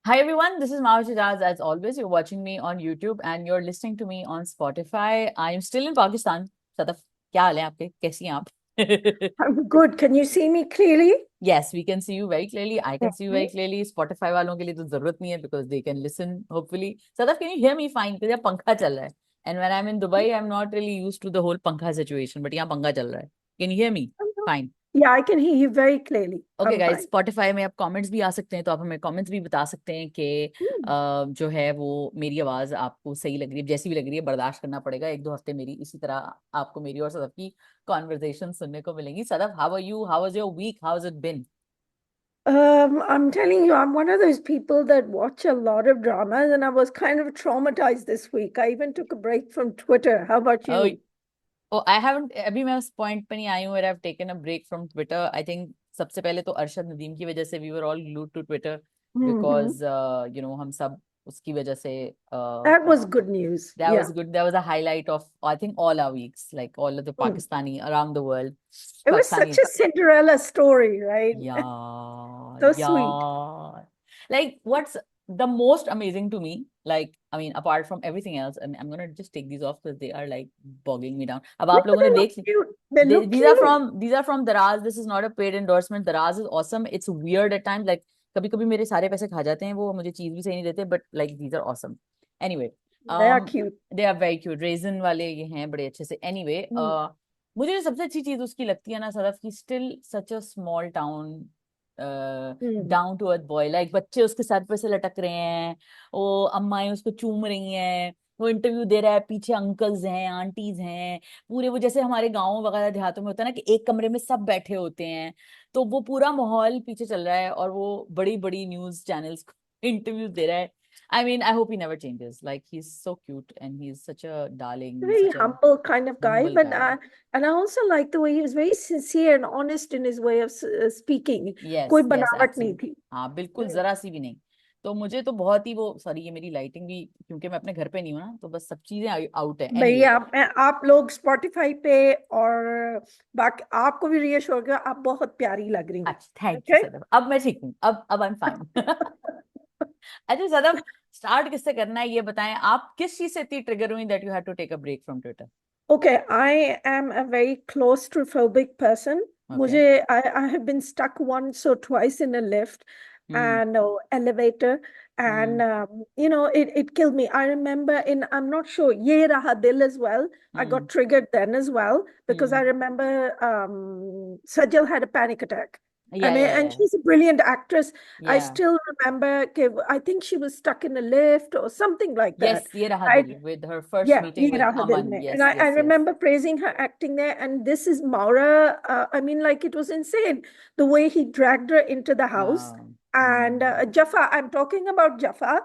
Hi everyone, this is Mao Jaz. As always, you're watching me on YouTube and you're listening to me on Spotify. I'm still in Pakistan. Sadaf, क्या हाल है आपके? कैसी हैं आप? I'm good. Can you see me clearly? Yes, we can see you very clearly. I can see you Mhm. very clearly. Spotify वालों के लिए तो जरूरत नहीं है because they can listen hopefully. Sadaf, can you hear me fine? क्योंकि यहाँ पंखा चल रहा है. And when I'm in Dubai, I'm not really used to the whole पंखा situation. But यहाँ पंखा चल रहा है. Can you hear me? Fine. Yeah, I can hear you very clearly. Okay I'm guys, fine. Spotify में आप comments भी आ सकते हैं, तो आप हमें कमेंट्स भी बता सकते हैं कि Hmm. जो है वो मेरी आवाज़ आपको सही लग रही है, जैसी भी लग रही है बर्दाश्त करना पड़ेगा। एक दो हफ्ते मेरी इसी तरह आपको मेरी और सदफ की कॉन्वर्जेशन सुनने को मिलेंगी। Sadaf, how are you? How was your week? How has it been? I'm telling you, I'm one of those people that watch a lot of dramas, and I was kind of traumatized this week. I even took a break from Twitter. How about you? Oh I haven't, अभी मैं उस point पे नहीं आई हूँ, I have taken a break from Twitter. I think सबसे पहले तो अरशद नदीम की वजह से we were all glued to Twitter Hmm. Because हम सब उसकी वजह से That was good news. that was Yeah. good. That was a highlight of, I think, all our weeks, like all of the Hmm. Pakistani around the world. It was such Pakistani, a Cinderella story, right? yeah, So sweet. yeah. Like, what's the most amazing to me? Like, I mean, apart from everything else, and I'm gonna just take these off because they are like bogging me down. अब Yeah, आप लोगों ने they look देख, cute. They look these are cute. from Daraz. This is not a paid endorsement. Daraz is awesome. It's weird at times. Like, कभी कभी मेरे सारे पैसे खा जाते हैं वो, मुझे चीज भी सही नहीं देते, but like these are awesome. Anyway, They are um cute. they are very cute. Raisin वाले ये हैं बड़े अच्छे से. Anyway, Hmm. मुझे जो सबसे अच्छी चीज उसकी लगती है ना सदफ की, still such a small town, Hmm. Down to earth boy. Like बच्चे उसके सर पे से लटक रहे हैं, वो अम्माएं उसको चूम रही हैं, वो इंटरव्यू दे रहा है, पीछे अंकल्स हैं, आंटीज हैं, पूरे वो जैसे हमारे गाँव वगैरह देहातों में होता है ना कि एक कमरे में सब बैठे होते हैं, तो वो पूरा माहौल पीछे चल रहा है और वो बड़ी बड़ी न्यूज चैनल्स को इंटरव्यू दे रहा है. I mean, I hope he never changes. Like, he's so cute and he's such a darling, Very such a humble kind of guy, humble but guy. and I also like the way he was very sincere and honest in his way of speaking. कोई yes yes, बनावट नहीं absolute. थी. हाँ बिल्कुल, हम्म. जरा सी भी नहीं. तो मुझे तो बहुत ही वो, सॉरी ये मेरी लाइटिंग भी, क्योंकि मैं अपने घर पे नहीं हूँ ना, तो बस सब चीजें आउट है. एनीवे, भैया आप लोग स्पॉटिफाई पे और बाकी आपको भी रीअश्योर किया आप बहुत प्यारी लग रही हैं. अच्छा थैंक यू ओके. सदफ, अब मैं ठीक हूँ, अब आई एम फाइन. अच्छा सदफ, स्टार्ट किससे करना है ये बताएं. आप किस चीज से इतनी ट्रिगर हुई that you had to take a break from Twitter? Okay, I am a very claustrophobic person. Okay. I have been stuck once or twice in a lift hmm. and elevator, and hmm. it killed me. I remember I'm not sure, Ye Raha Dil as well. I got hmm. triggered then as well because I hmm. remember Sajal had a panic attack. या या And या she's a brilliant actress. I या. still remember, I think she was stuck in a lift or something like yes, that. ये रहा I दिल, with her first Yeah, meeting Ye with Raha Dil Aman. Mein. And Yes I yes yes. remember praising her acting there. And this is Maura. I mean, like, it was insane the way he dragged her into the house. हाँ. And hmm. Jaffa, I'm talking about Jaffa.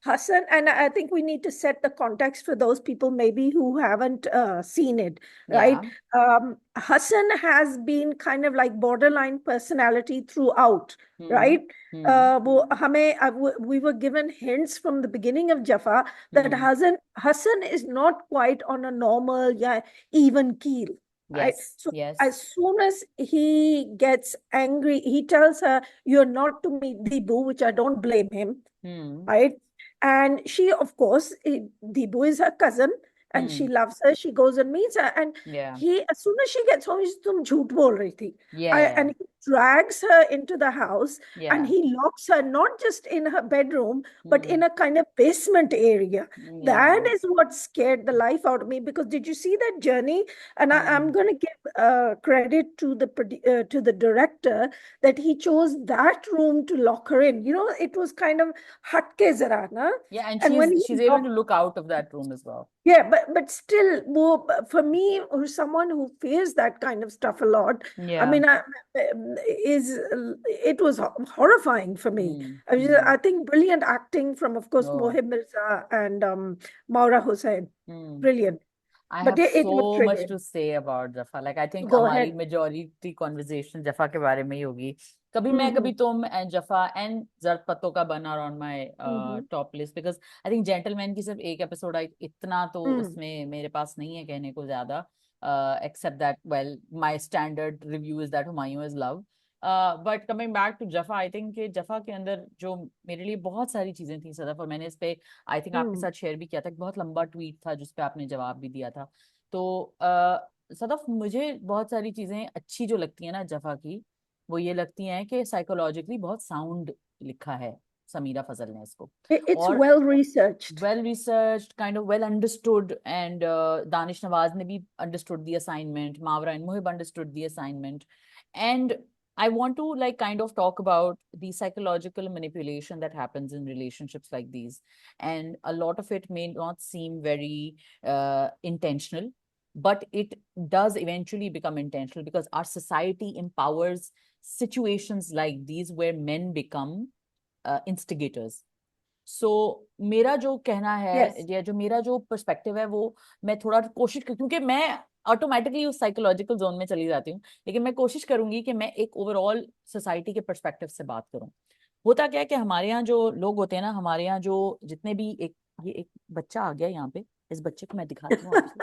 Hassan, and I think we need to set the context for those people maybe who haven't seen it, right? या. Hassan has been kind of like borderline personality throughout, hmm. right? Hmm. We were given hints from the beginning of Jaffa that hmm. Hassan is not quite on a normal, yeah, even keel, right? Yes So yes. as soon as he gets angry, he tells her, "You're not to meet Dibu," which I don't blame him, hmm. right? And she, of course, Dibu is her cousin, and she hmm. loves her. She goes and meets her, and या as soon as she gets home, he's तुम झूठ बोल रही थी. या And he drags her into the house, and या. he locks her not just in her bedroom, but in hmm. a kind of basement area. That या. is what scared the life out of me, because did you see that journey? And I'm hmm. going to give credit to the director, that he chose that room to lock her in. It was kind of hatke zara, na? Yeah, and And when he she's able to locked, look out of that room as well. yeah, but still, for me, who's someone who fears that kind of stuff a lot, I Yeah. mean, is it was horrifying for me. Hmm. Hmm. I think brilliant acting from, of course, Oh. Mohib Mirza and Maura Hussain. Hmm. Brilliant. I But have it was so much triggering. to say about Jaffa. Like, I think Go हमारी ahead. majority conversation Jaffa के बारे में ही होगी. कभी मैं, Mm-hmm. कभी तुम, and Jaffa and Zart Pato का बन are on my Mm-hmm. top list, because I think Gentleman की सिर्फ एक एपिसोड आई, इतना तो Mm. उसमें मेरे पास नहीं है कहने को ज्यादा. Except that, well, my standard review is that Humayun is love. But coming back to Jafaa, I think कि जफा के अंदर जो मेरे लिए बहुत सारी चीजें थी सदफ, और मैंने इस पे आई थिंक आपके Hmm. साथ शेयर भी किया था, एक बहुत लंबा ट्वीट था जिस पे आपने जवाब भी दिया था। तो सदफ, मुझे बहुत सारी चीजें अच्छी जो लगती है ना जफा की, वो ये लगती हैं कि साइकोलॉजिकली बहुत साउंड लिखा है समीरा फजल ने इसको, It's और well researched. well researched, kind of well understood, and Danish Nawaz ne bhi understood the assignment, Mavra and Muhib understood the assignment, and I want to like kind of talk about the psychological manipulation that happens in relationships like these, and a lot of it may not seem very intentional, but it does eventually become intentional because our society empowers situations like these where men become instigators. सो मेरा जो कहना है Yes. या जो मेरा जो perspective है वो, मैं थोड़ा कोशिश क्योंकि मैं ऑटोमेटिकली उस साइकोलॉजिकल जोन में चली जाती हूँ, लेकिन मैं कोशिश करूंगी कि मैं एक ओवरऑल सोसाइटी के पर्सपेक्टिव से बात करूं। होता क्या है कि हमारे यहाँ जो लोग होते हैं ना, हमारे यहाँ जो जितने भी एक, ये एक बच्चा आ गया यहाँ पे, इस बच्चे को मैं दिखाती हूँ आपको,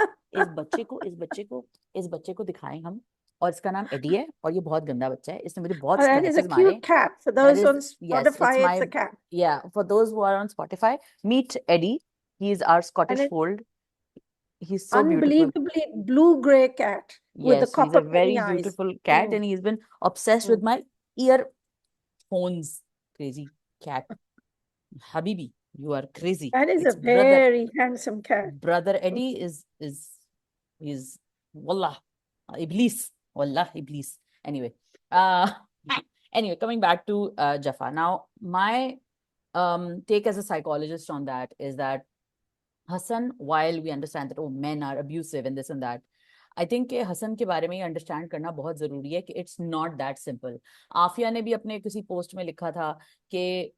इस बच्चे को दिखाएं हम, और इसका नाम एडी है, और ये बहुत गंदा बच्चा है, इसने मुझे बहुत Oh, that is a scratches मारे। cute cat. For That those is, on yes, it's Spotify, it's my, a cat. yeah, for those who are on Spotify, meet Eddie. He is our And Scottish it's Fold. He's so beautiful. unbelievably blue-gray cat with the Yes, he's a copper very penny eyes. beautiful cat, Mm, and he's been obsessed with mm. my earphones. Crazy cat. Habibi, you are crazy. That is a It's very handsome cat. brother Eddie is wallah iblis, wallah iblis. Anyway, uh anyway, coming back to Jaffa. Now, my take as a psychologist on that is that Hassan, while we understand that, oh, men are abusive and this and that, I think कि हसन के बारे में ये understand करना बहुत जरूरी है कि it's not that simple. Aafia ने भी अपने किसी पोस्ट में लिखा था कि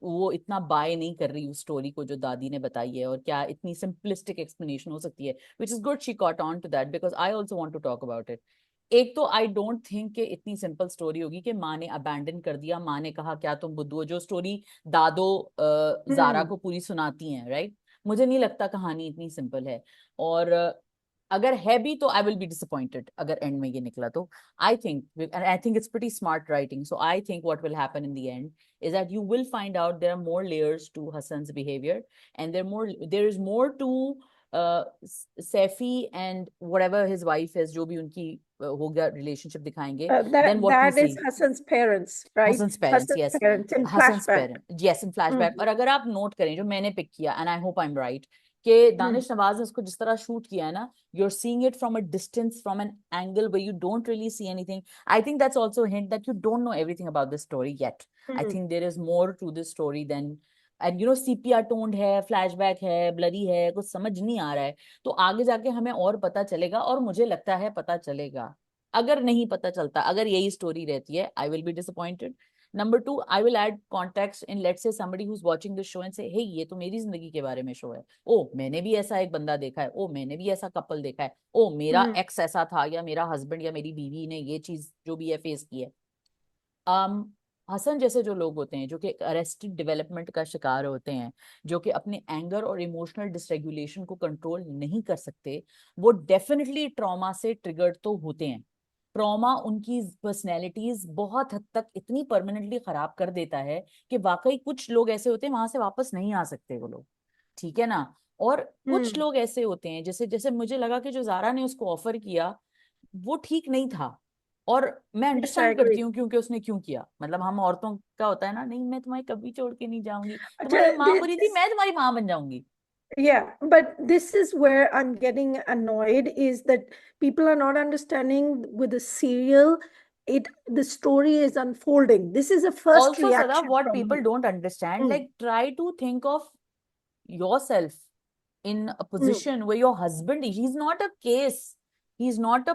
वो इतना बाय नहीं कर रही उस स्टोरी को जो दादी ने बताई है, और क्या इतनी सिंपलिस्टिक एक्सप्लेनेशन हो सकती है, which is good she caught on to that, because I also want to talk about it. एक तो आई डोंट थिंक कि इतनी सिंपल स्टोरी होगी कि माँ ने अबैंडन कर दिया, माँ ने कहा क्या तुम बुद्धू हो, जो स्टोरी दादो जारा Hmm. को पूरी सुनाती हैं, राइट? मुझे नहीं लगता कहानी इतनी सिंपल है, और अगर है भी तो आई विल बी डिसअपॉइंटेड अगर एंड में ये निकला तो। I think it's pretty smart writing, so I think what will happen in the end is that you will find out there are more layers to Hassan's behavior, and there is more to Saifi and whatever his wife is, जो भी उनकी होगा relationship दिखाएंगे, That then what we that see is Hassan's parents, right? Hassan's parents, Hassan's yes. parents in Hassan's flashback. parent, yes, in flashback। और Mm, अगर आप note करें जो मैंने पिक किया, and I hope I am right, कि mm, Danish Nawaz ने उसको जिस तरह शूट किया है ना, you're seeing it from a distance, from an angle where you don't really see anything. I think that's also a hint that you don't know everything about this story yet. I mm. think there is more to this story than, and you know, CPR toned है, flashback है, blurry है, कुछ समझ नहीं आ रहा है, तो आगे जाके हमें और पता चलेगा, और मुझे लगता है पता चलेगा। अगर नहीं पता चलता, अगर यही स्टोरी रहती है, I will be disappointed. Number two, I will add context in, let's say somebody who's watching this show and say, hey, ये तो मेरी जिंदगी के बारे में शो है, ओ मैंने भी ऐसा एक बंदा देखा है, ओ मैंने भी ऐसा कपल देखा है, ओ मेरा Mm. एक्स ऐसा था, या मेरा हस्बैंड या मेरी बीवी ने ये चीज जो भी है फेस की है। um, हसन जैसे जो लोग होते हैं जो कि अरेस्टेड डेवलपमेंट का शिकार होते हैं, जो कि अपने एंगर और इमोशनल डिसरेगुलेशन को कंट्रोल नहीं कर सकते, वो डेफिनेटली ट्रॉमा से ट्रिगर्ड तो होते हैं। ट्रॉमा उनकी पर्सनैलिटीज बहुत हद तक इतनी परमानेंटली खराब कर देता है कि वाकई कुछ लोग ऐसे होते हैं वहां से वापस नहीं आ सकते वो लोग, ठीक है ना। और कुछ Mm. लोग ऐसे होते हैं, जैसे जैसे मुझे लगा कि जो जारा ने उसको ऑफर किया वो ठीक नहीं था, और मैं Yes, I अंडरस्टैंड करती agree. हूँ क्योंकि उसने क्यों किया, मतलब हम औरतों का होता है ना, नहीं मैं तुम्हारी कभी छोड़ के नहीं जाऊंगी, तुम्हारी माँ बुरी थी, This, मैं तुम्हारी माँ बन जाऊंगी। yeah, but this is where I'm getting annoyed is that people are not understanding with the serial, the story is unfolding. This is a first also सदा, reaction what from people you. Don't understand, Mm, like try to think of yourself in a mm. position where your husband, he's not a case, he's not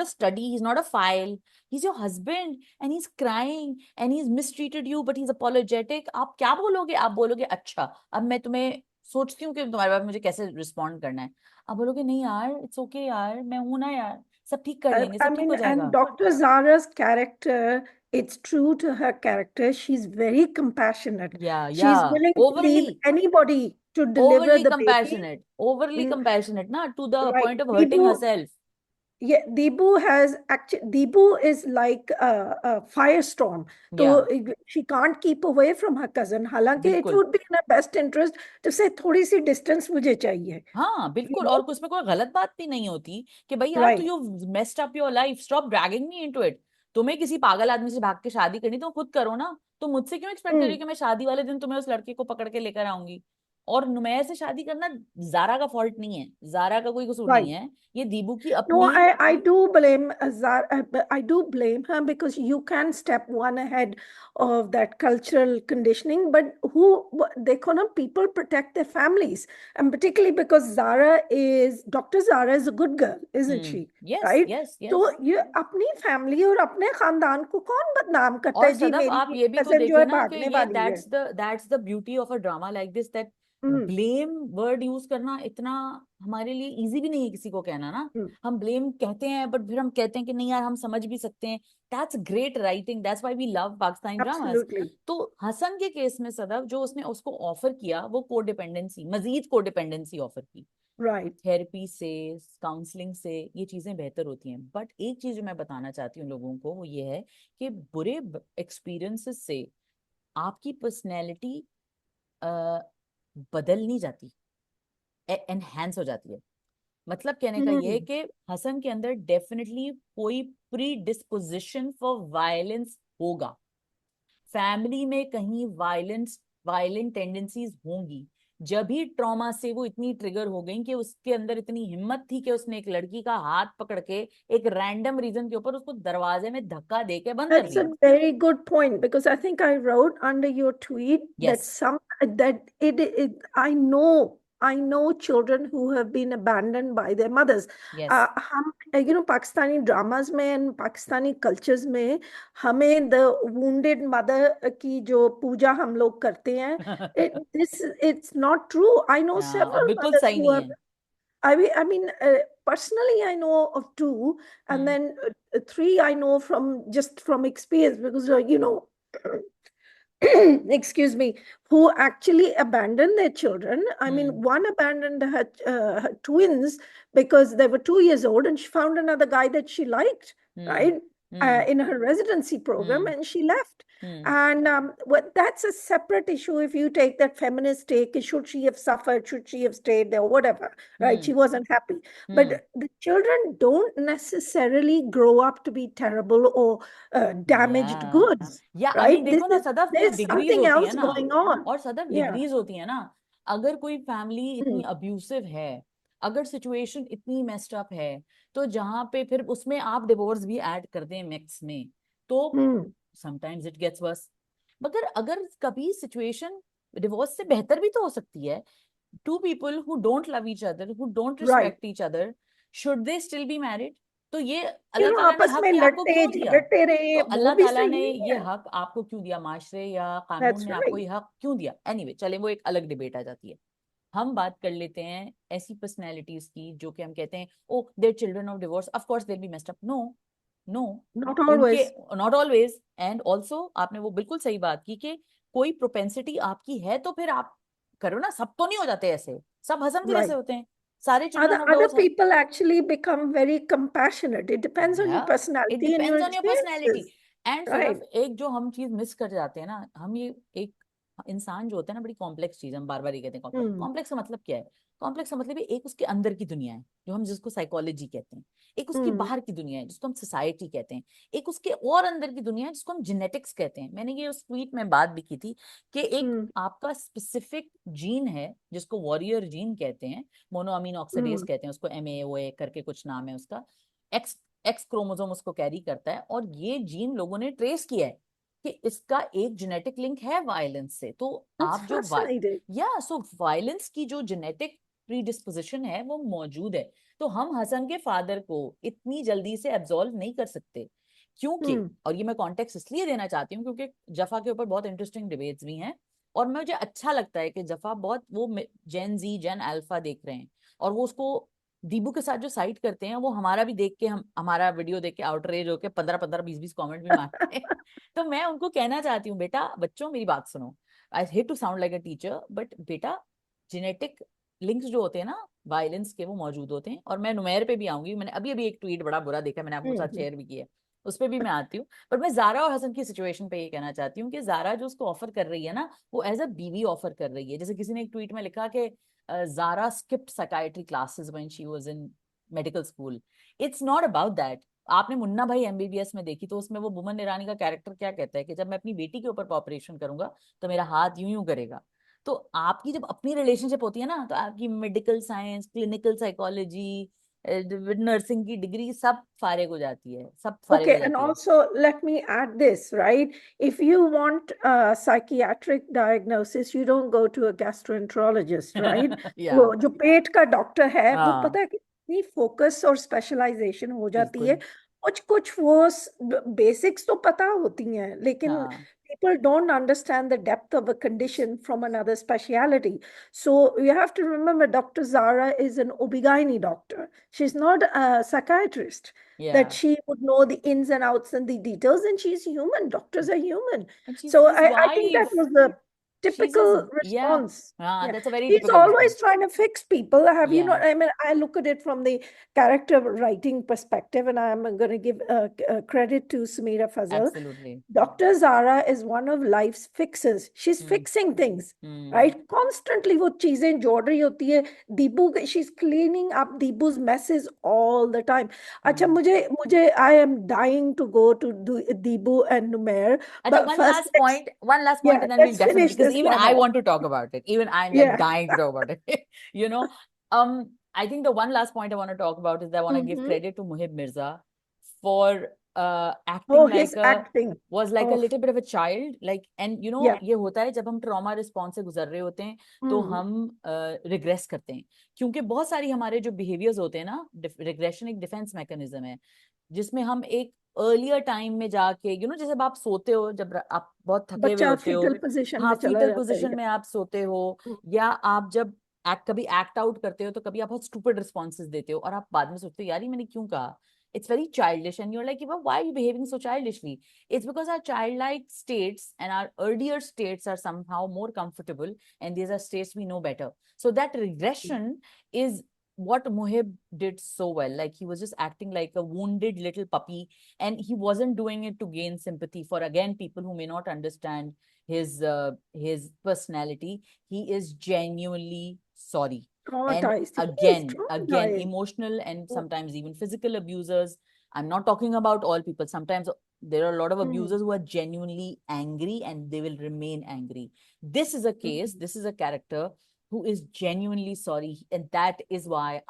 a study, he's not a file, he's your husband, and he's crying and he's mistreated you, but he's apologetic। आप क्या बोलोगे? आप बोलोगे अच्छा, अब मैं तुम्हें सोचती हूँ कि तुम्हारे बारे में मुझे कैसे रिस्पॉन्ड करना है। आप बोलोगे नहीं यार, इट्स ओके यार, मैं हूं ना यार, सब ठीक कर लेंगे, I सब ठीक mean, हो and जाएगा। Dr. Zara's character, it's true to her character. She's very compassionate. या She's willing to overly, leave anybody to deliver overly the baby. Compassionate, overly Mm, compassionate ना, to the right. Point of We hurting do. Herself. Yeah, Deepu has actually, Deepu is like a firestorm. या So she can't keep away from her cousin. हालांकि it बिल्कुल, would be in her best interest to say थोड़ी सी distance मुझे चाहिए. हाँ You बिल्कुल, और know? उसमें कोई गलत बात भी नहीं होती कि भाई यार तू Right. You messed up your life, stop dragging me into it. तुम्हें किसी पागल आदमी से भाग के शादी करनी तो खुद करो ना। तो मुझसे क्यों एक्सपेक्ट करिए Mm, कि मैं शादी वाले दिन तुम्हें उस लड़के को पकड़ के लेकर आऊंगी। और नुमैया से शादी करना जारा का फॉल्ट नहीं है, जारा का कोई कसूर नहीं right. है, ये दीबू की No, अपनी। I do blame Zara, I do blame her because you can step one ahead of that cultural conditioning. But देखो ना, people protect their families, and particularly because Dr. Zara is a good girl, isn't she? Yes Right? Yes तो yes. ये अपनी family और अपने खानदान को कौन बदनाम करता और है जी, सदफ आप मेरी ये भी तो कजन जो देखिए है ना कि भागने ये वाली है. That's the beauty of a drama like this, that hmm. Blame word use करना इतना हमारे लिए इजी भी नहीं है किसी को कहना ना। हम्म. हम ब्लेम कहते हैं बट फिर हम कहते हैं कि नहीं यार हम समझ भी सकते हैं। That's great writing, that's why we love Pakistani dramas. Absolutely. तो हसन के केस में सदफ जो उसने उसको ऑफर किया वो कोडिपेंडेंसी, मजीद कोडिपेंडेंसी ऑफर की। Right. थेरेपी से, काउंसलिंग से ये चीजें बेहतर होती हैं। बट एक चीज जो मैं बताना चाहती हूँ लोगों को वो ये है कि बुरे एक्सपीरियंसेस से आपकी पर्सनैलिटी बदल नहीं जाती, एनहेंस हो जाती है। मतलब कहने का ये है Hmm. कि हसन के अंदर डेफिनेटली कोई प्री डिस्पोजिशन फॉर वायलेंस होगा, फैमिली में कहीं वायलेंट टेंडेंसीज होंगी। जब भी ट्रॉमा से वो इतनी ट्रिगर हो गई कि उसके अंदर इतनी हिम्मत थी कि उसने एक लड़की का हाथ पकड़ के एक रैंडम रीजन के ऊपर उसको दरवाजे में धक्का दे के बंद कर That's दिया। a very good point because I think I wrote under your tweet that yes some that I know children who have been abandoned by their mothers. Yes हम Pakistani dramas में and Pakistani cultures में हमें the wounded mother की जो पूजा हम लोग करते हैं, it's not true. I know हाँ several बिल्कुल mothers सही who नहीं are है। personally, I know of two, and hmm then three I know from just from experience because excuse me, who actually abandoned their children. I mean, hmm one abandoned her twins because they were 2 years old, and she found another guy that she liked, hmm right? Hmm In her residency program, hmm and she left. Hmm And that's a separate issue. If you take that feminist take, should she have suffered? Should she have stayed there? Whatever, right? Hmm She wasn't happy. Hmm. But the children don't necessarily grow up to be terrible or damaged या goods, या आई right? Mean देखो ना सदफ, वो There's degrees something होती है else ना। going on. और Sadaf Yeah. Degrees होती है ना। अगर कोई फैमिली इतनी Hmm. अब्यूसिव है, अगर सिचुएशन इतनी मेस्ड अप है, तो जहां पे फिर उसमें आप डिवोर्स भी ऐड कर दें मिक्स में, तो Hmm. Sometimes it gets worse. मगर अगर कभी सिचुएशन डिवोर्स से बेहतर भी तो हो सकती है। Two people who don't love each other, who don't Right. Respect each other, should they still be married? तो ये अल्लाह ताला ने आपस हक में ही आपको लड़ते क्यों दिया? झगड़ते तो रहे, वो अल्लाह भी ताला सही ने नहीं ये है. हक आपको क्यों दिया, माशरे या कानून That's ने आपको right. ये हक क्यों दिया? एनीवे चले, वो एक अलग डिबेट आ जाती है। हम बात कर लेते हैं ऐसी पर्सनैलिटीज की जो कि हम कहते हैं oh their children of divorce, of course they're be messed up. No, no, Not उनके always. Not always. And also आपने वो बिल्कुल सही बात की कि कोई प्रोपेंसिटी आपकी है तो फिर आप करो ना। सब तो नहीं हो जाते ऐसे, सब हसन के जैसे Right. होते हैं सारे Other children of other divorce. people actually become very compassionate. It depends on your या it personality and your depends on your personality. experiences. And Right. Sadaf एक जो हम चीज मिस कर जाते हैं ना, हम ये एक इंसान जो होता है ना बड़ी कॉम्प्लेक्स चीज, हम बार बार ये कहते हैं कॉम्प्लेक्स। Hmm. कॉम्प्लेक्स का मतलब क्या है? कॉम्प्लेक्स का मतलब ये एक उसके अंदर की दुनिया है जो हम जिसको साइकोलॉजी कहते हैं, एक उसकी Hmm. बाहर की दुनिया है जिसको हम सोसाइटी कहते हैं, एक उसके और अंदर की दुनिया है जिसको हम जेनेटिक्स कहते हैं। मैंने ये उस ट्वीट में बात भी की थी कि एक Hmm. आपका स्पेसिफिक जीन है जिसको वॉरियर जीन कहते हैं, मोनोअमीन ऑक्सीडेज Hmm. कहते हैं उसको, MAOA करके कुछ नाम है उसका। एक्स एक्स क्रोमोसोम उसको कैरी करता है, और ये जीन लोगों ने ट्रेस किया है कि इसका एक जेनेटिक लिंक है वायलेंस से। तो That's आप जो fascinating. या सो वायलेंस की जो जेनेटिक प्रीडिस्पोजिशन है वो मौजूद है। तो हम हसन के फादर को इतनी जल्दी से एब्जॉल्व नहीं कर सकते, क्योंकि, Hmm. और ये मैं कॉन्टेक्स्ट इसलिए देना चाहती हूँ क्योंकि जफा के ऊपर बहुत इंटरेस्टिंग डिबेट्स भी हैं। और मुझे अच्छा लगता है कि जफा बहुत वो जेन जी जेन अल्फा देख रहे हैं, और वो उसको दीबू के साथ जो साइट करते हैं वो हमारा भी देख के, हम हमारा वीडियो देख के आउटरेज होके 15-15 20-20 कमेंट भी मारते हैं। तो मैं उनको कहना चाहती हूँ बेटा बच्चों मेरी बात सुनो। I hate to sound like a teacher but बेटा जेनेटिक लिंक्स जो होते हैं ना वायलेंस के, वो मौजूद होते हैं। और मैं नुमेर पे भी आऊंगी, मैंने अभी अभी एक ट्वीट बड़ा बुरा देखा, मैंने आपके साथ हम्म शेयर भी किया है, उस पर भी मैं आती हूँ। पर मैं जारा और हसन की सिचुएशन पे ये कहना चाहती हूँ कि जारा जो उसको ऑफर कर रही है ना, वो एज अ बीवी ऑफर कर रही है। जैसे किसी ने एक ट्वीट में लिखा कि Zara skipped psychiatry classes when she was in medical school. It's not about that. आपने मुन्ना भाई एमबीबीएस में देखी, तो उसमें वो बुमन ईरानी का कैरेक्टर क्या कहता है कि जब मैं अपनी बेटी के ऊपर ऑपरेशन करूंगा तो मेरा हाथ यूं यूं करेगा। तो आपकी जब अपनी रिलेशनशिप होती है ना, तो आपकी medical science, clinical psychology, nursing की डिग्री सब फारिग हो जाती है, सब फारिग हो Okay, and जाती है। also let me add this, right? If you want a psychiatric diagnosis, you don't go to a gastroenterologist, right? या वो जो पेट का डॉक्टर है, वो हाँ पता है कितनी फोकस और स्पेशलाइजेशन हो जाती है। बिल्कुल। कुछ कुछ वो बेसिक्स तो पता होती हैं, लेकिन हाँ people don't understand the depth of a condition from another specialty. So you have to remember, Dr. Zara is an OB/GYN doctor. She's not a psychiatrist that या she would know the ins and outs and the details, and she's human. Doctors are human. And she is So his I think that wife, was the she is his, typical या response. हाँ Yeah. That's a very He's typical always response. trying to fix people. Have you या not? I mean, I look at it from the character writing perspective, and I'm going to give credit to Samira Fazal. Absolutely. Dr. Zara is one of life's fixers. She's hmm fixing things, hmm right? Constantly वो चीजें जोड़ रही होती है। Deepu, she's cleaning up Deepu's messes all the time. अच्छा, हम्म। मुझे मुझे I am dying to go to Deepu and Numair, Acha, but first let's, one last point, yeah, and then we'll let's definitely, finish because this even I drama. want to talk about it. Even I'm like Yeah. dying to talk about it. You know, I think the one last point I want to talk about is that I want to give Mm-hmm. credit to Muhib Mirza for acting Oh, like his a, acting. was like a Oh, little bit of a child, like, and you know, yeah. ये होता है जब हम trauma response से गुजर रहे होते हैं, तो Mm. हम रिग्रेस करते हैं। क्योंकि बहुत सारी हमारे जो बिहेवियर्स होते हैं ना, रिग्रेशन एक डिफेंस मैकेनिज्म है, जिसमें हम एक अर्लियर टाइम में जाके, जैसे अब आप सोते हो, जब आप बहुत थके हुए बच्चा होते हो, फीटल पोजीशन हाँ में चला फीटल जाता है। पोजीशन में आप सोते हो, Yeah. या आप जब कभी एक्ट आउट करते हो, तो कभी आप बहुत स्टूपिड रिस्पॉन्सेज देते हो और आप बाद में सोचते हो यार ये मैंने क्यों कहा। It's very childish, and you're like, why are you behaving so childishly? It's because our childlike states and our earlier states are somehow more comfortable, and these are states we know better. So that regression is what Mohib did so well. Like, he was just acting like a wounded little puppy, and he wasn't doing it to gain sympathy for, again, people who may not understand his personality. He is genuinely sorry. And Traumatized. He is again, traumatized. emotional and Mm. sometimes even physical abusers. I'm not talking about all people. Sometimes there are a lot of Mm. abusers who are genuinely angry and they will remain angry. This is a case, Mm. this is a character who is genuinely sorry. And that is why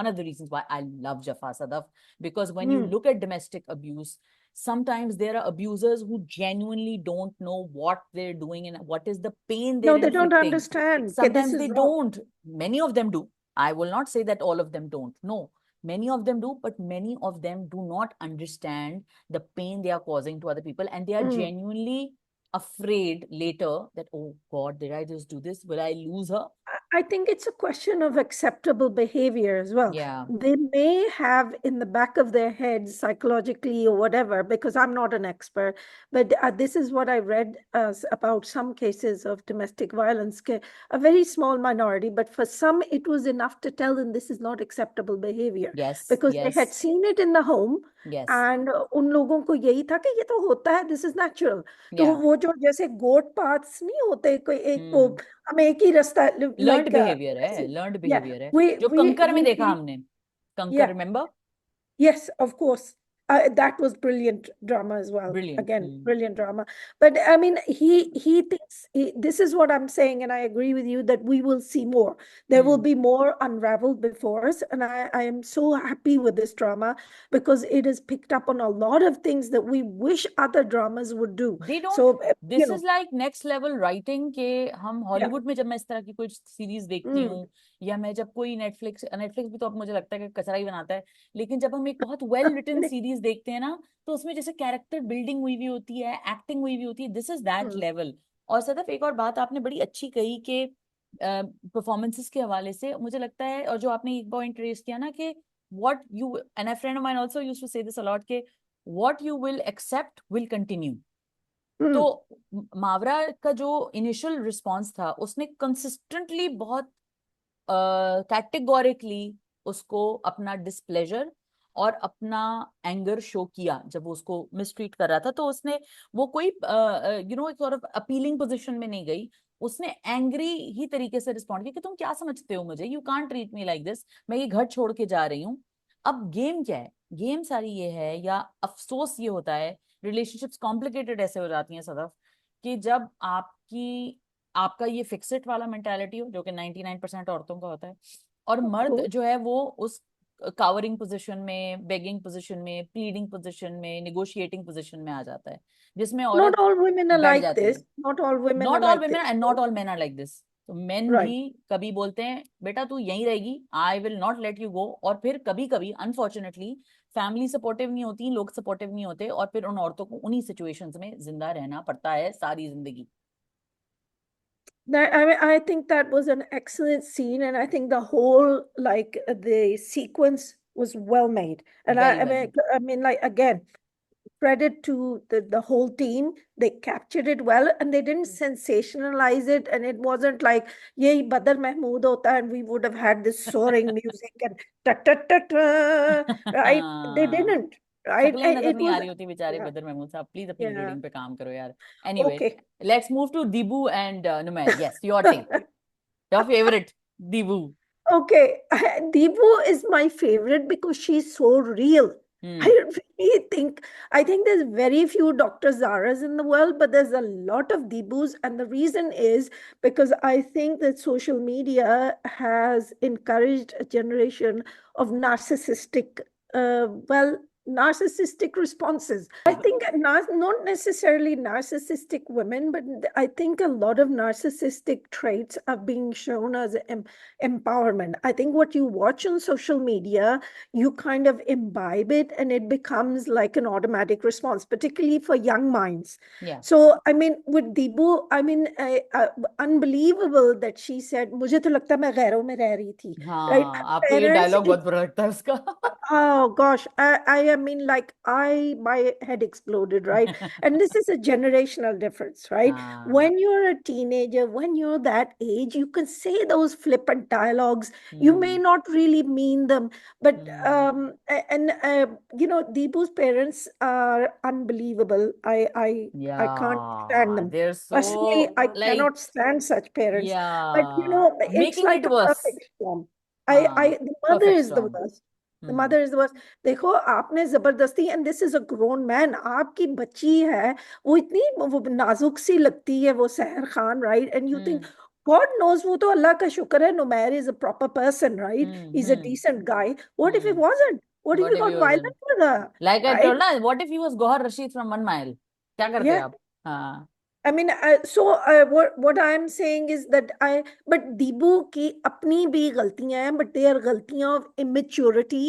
one of the reasons why I love Jafar Sadaf, because when you Mm. look at domestic abuse, sometimes there are abusers who genuinely don't know what they're doing and what is the pain they're No, they don't inflicting. understand. Okay, this Sometimes they is wrong. don't. Many of them do. I will not say that all of them don't. No, many of them do, but many of them do not understand the pain they are causing to other people, and they are Mm. genuinely afraid later that, oh God, did I just do this? Will I lose her? I think it's a question of acceptable behavior as well. Yeah. They may have in the back of their heads psychologically or whatever, because I'm not an expert, but this is what I read about some cases of domestic violence. A very small minority, but for some, it was enough to tell them this is not acceptable behavior Yes. because they had Yes. seen it in the home. Yes. And उन लोगों को यही था कि ये तो होता है, दिस इज नेचुरल। तो Yeah. वो जो जैसे गोट पाथ्स नहीं होते, कोई एक वो Hmm. हमें एक ही रास्ता Learned लाइक behavior है, learned yeah behavior है, we जो we कंकर में we देखा we हमने। कंकर, yeah. Remember? Yes, of course. That was brilliant drama as well. Brilliant. Again, Hmm. brilliant drama. But I mean, he thinks this is what I'm saying, and I agree with you that we will see more. There will Hmm. be more unraveled before us, and I am so happy with this drama because it has picked up on a lot of things that we wish other dramas would do. They don't, So this is like next level writing के हम yeah. Hollywood में जब मैं इस तरह की कोई series देखती Mm. हूँ, या मैं जब कोई नेटफ्लिक्स नेटफ्लिक्स भी तो अब मुझे लगता है कि कचरा ही बनाता है, लेकिन जब हम एक बहुत वेल रिटन सीरीज देखते हैं ना, तो उसमें जैसे कैरेक्टर बिल्डिंग हुई हुई होती है, एक्टिंग हुई हुई होती है, this is that Mm. Level. और सदफ, एक और बात आपने बड़ी अच्छी कही कि परफॉर्मेंसेस के हवाले से मुझे लगता है, और जो आपने एक पॉइंट रेज किया ना कि what you and a friend of mine also used to say this a lot के what you will accept will continue. तो Mm. मावरा का जो इनिशियल रिस्पांस था, उसने कंसिस्टेंटली बहुत कैटेगोरिकली उसको अपना डिस्प्लेजर और अपना एंगर शो किया जब वो उसको मिसट्रीट कर रहा था। तो उसने वो कोई एक सॉर्ट ऑफ अपीलिंग पोजीशन में नहीं गई, उसने एंग्री ही तरीके से रिस्पॉन्ड किया कि तुम क्या समझते हो मुझे, you can't treat me like this, मैं ये घर छोड़ के जा रही हूँ। अब गेम क्या है, गेम सारी ये है, या अफसोस ये होता है, रिलेशनशिप्स कॉम्प्लिकेटेड ऐसे हो जाती हैं सदफ, कि जब आपका ये फिक्सेट वाला मेंटालिटी हो, जो कि 99% औरतों का होता है, और मर्द course. जो है वो उस कावरिंग पोजीशन में, बेगिंग पोजीशन में, प्लीडिंग पोजीशन में, निगोशिएटिंग पोजीशन में आ जाता है, जिसमें Not औरत all women are बैठ like जाती है। this. Not all women are not all like women this. And not all men are like this. तो मेन भी Right. कभी बोलते हैं बेटा तू यहीं रहेगी, I will not let you go, और फिर कभी कभी अनफॉर्चुनेटली फैमिली सपोर्टिव नहीं होती, लोग सपोर्टिव नहीं होते, और फिर उन औरतों को उन्हीं सिचुएशंस में जिंदा रहना पड़ता है सारी जिंदगी। That, I think that was an excellent scene, and I think the whole the sequence was well made. And very I well mean, made. I mean, like again, credit to the whole team. They captured it well, and they didn't sensationalize it. And it wasn't like "Yeh Badr Mahmood hota," and we would have had this soaring music and ta ta ta ta. Right? They didn't. Right? शक्लें नजर It नहीं आ was रही होती बेचारे yeah, बदर महमूद साहब, please अपनी yeah. Reading पे काम करो यार। Anyway, Okay. Let's move to Deepu and Numair. Yes, your take, your favourite Deepu. Okay, Deepu is my favorite because she's so real. I hmm. really think I think there's very few Dr. Zaras in the world, but there's a lot of Deebus, and the reason is because I think that social media has encouraged a generation of narcissistic responses. I think not necessarily narcissistic women, but I think a lot of narcissistic traits are being shown as empowerment. I think what you watch on social media, you kind of imbibe it and it becomes like an automatic response, particularly for young minds. या So, I mean, with Dibu, I mean, unbelievable that she said, मुझे तो लगता है मैं गैरों में रह रही थी, right? हाँ, आपको ये Parents, डायलॉग बहुत बुरा लगता है उसका। oh gosh, I mean, like my head exploded, right? And this is a generational difference, right? हाँ। When you're a teenager, when you're that age, you can say those flippant dialogues. You may hmm. not really mean them, but hmm. Deepu's parents are unbelievable. I can't stand Yeah, them. they're Personally, so I like, cannot stand such parents. But yeah, it's making like it a worse. perfect storm. हाँ, The mother perfect is the storm. worst. The hmm. mother is the worst. देखो आपने जबरदस्ती, and this is a grown man, आपकी बच्ची है, वो इतनी वो नाजुक सी लगती है, वो सहर Khan, right? And you think hmm. God knows, वो तो अल्लाह का शुक्र है, Numair is a proper person, right? He's a hmm. decent guy. What if he hmm. wasn't? What if he What if got he wasn't? violent with her, Like I right? told ना, what if he was Gohar Rashid from 1 Mile? क्या करते Yeah. आप? हाँ। I mean, what I'm saying is that but Deepu की अपनी भी गलतियां हैं, but they are गलतियां of immaturity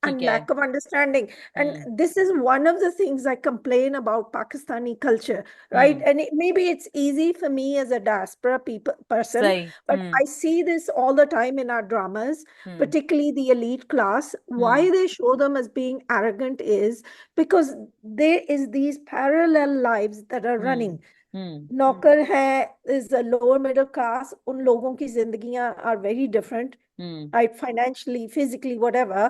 ठीक and है। lack of understanding. And hmm. this is one of the things I complain about Pakistani culture, right? Hmm. And maybe it's easy for me as a diaspora person, सही। but hmm. I see this all the time in our dramas, hmm. particularly the elite class. Hmm. Why they show them as being arrogant is because there is these parallel lives that are hmm. running. हम्म। नौकर है is a lower middle class, उन लोगों की जिंदगियां are very different, hmm. right? Financially, physically, whatever.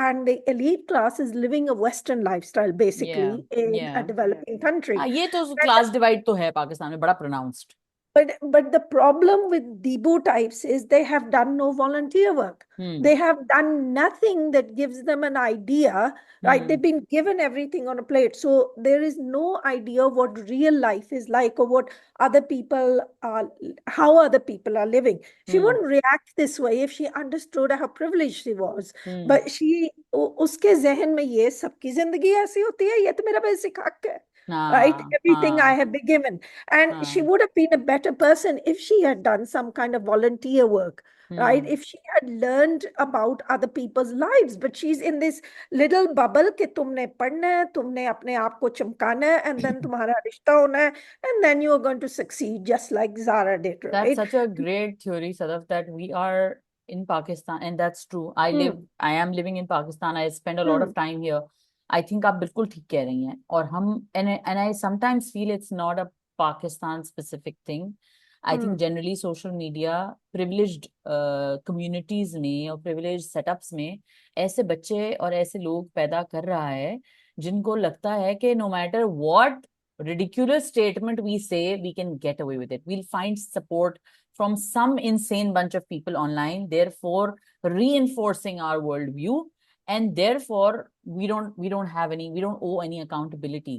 And the elite class is living a Western lifestyle या basically in a या developing country. हाँ, ये तो And क्लास डिवाइड तो है पाकिस्तान में बड़ा pronounced. but the problem with Debo types is they have done no volunteer work. Hmm. They have done nothing that gives them an idea, right? Hmm. They've been given everything on a plate. So there is no idea what real life is like or what other people are, how other people are living. She hmm. wouldn't react this way if she understood how privileged she was. Hmm. But उसके जहन में ये सबकी जिंदगी ऐसी होती है, ये तो मेरा बेसिक हक है, right? हाँ। Everything I हाँ। have been given. And she हाँ। would have been a better person if she had done some kind of volunteer work, right? Hmm. If she had learned about other people's lives. But she's in this little bubble कि तुमने पढ़ना है, तुमने अपने आप को चमकाना है, and then तुम्हारा रिश्ता होना है, and then you are going to succeed just like Zara did, That's right? such a great theory, Sadaf, that we are in Pakistan, and that's true. I am living in Pakistan. I spend a lot Hmm. of time here. I think आप बिल्कुल ठीक कह रही हैं, और हम and I sometimes feel it's not a Pakistan specific thing. I think Hmm. Generally social media privileged communities में और प्रिविलेज्ड सेटअप्स में ऐसे बच्चे और ऐसे लोग पैदा कर रहा है जिनको लगता है कि no matter what ridiculous statement we say, we can get away with it. We'll find support from some insane bunch of people online, therefore reinforcing our worldview, and therefore we don't owe any accountability.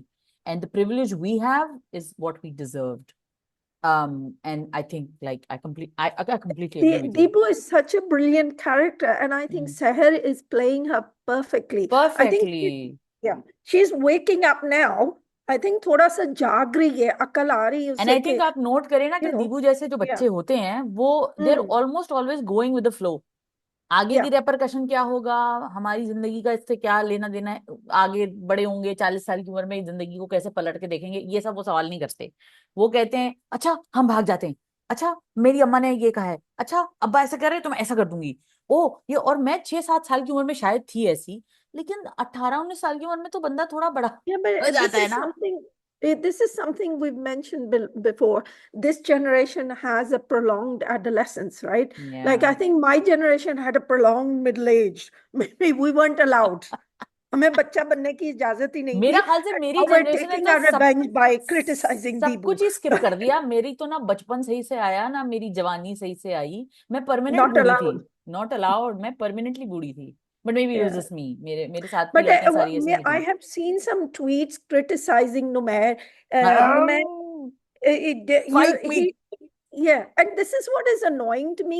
And the privilege we have is what we deserved. And I think like I completely agree with you. Deepu is such a brilliant character, and I think Mm. Seher is playing her perfectly. I think, Perfectly. yeah, she's waking up now. I think थोड़ा सा जाग रही है, अकल आ रही है and उसे आई कि, थिंक आप नोट करें ना you कि know, दीबू जैसे जो yeah, बच्चे होते हैं वो देर hmm, almost always going with the flow. आगे की yeah, रेपरकशन क्या होगा, हमारी जिंदगी का इससे क्या लेना देना है, आगे बड़े होंगे 40 साल की उम्र में जिंदगी को कैसे पलट के देखेंगे, ये सब वो सवाल नहीं करते। वो कहते हैं अच्छा हम भाग जाते हैं, अच्छा मेरी अम्मा ने ये कहा है, अच्छा अब्बा ऐसा कर रहे हैं तो मैं ऐसा कर दूंगी। ओ ये, और मैं 6-7 साल की उम्र में शायद थी ऐसी, लेकिन 18-19 साल की उम्र में तो बंदा थोड़ा बड़ा yeah. हो But जाता है ना। this is something we've mentioned before. This generation has a prolonged adolescence, right? Like Yeah. I think my generation had a prolonged middle age. Maybe we weren't allowed. हमें बच्चा बनने की इजाजत ही नहीं थी. मेरा ख्याल से And मेरी now we're जनरेशन ने taking तो our revenge by criticizing सब Deepu. कुछ ही स्किप कर दिया। मेरी तो ना बचपन सही से आया ना मेरी जवानी सही से आई, मैं परमानेंट Not बूढ़ी थी। allowed. नॉट अलाउड, मैं परमानेंटली बूढ़ी थी। But maybe it was Yeah. Just me, मेरे मेरे साथ की But लड़कियां सारी ऐसी नहीं I थी। have seen some tweets criticizing Numair. Numair, you, fight me. yeah, and this is what is annoying to me.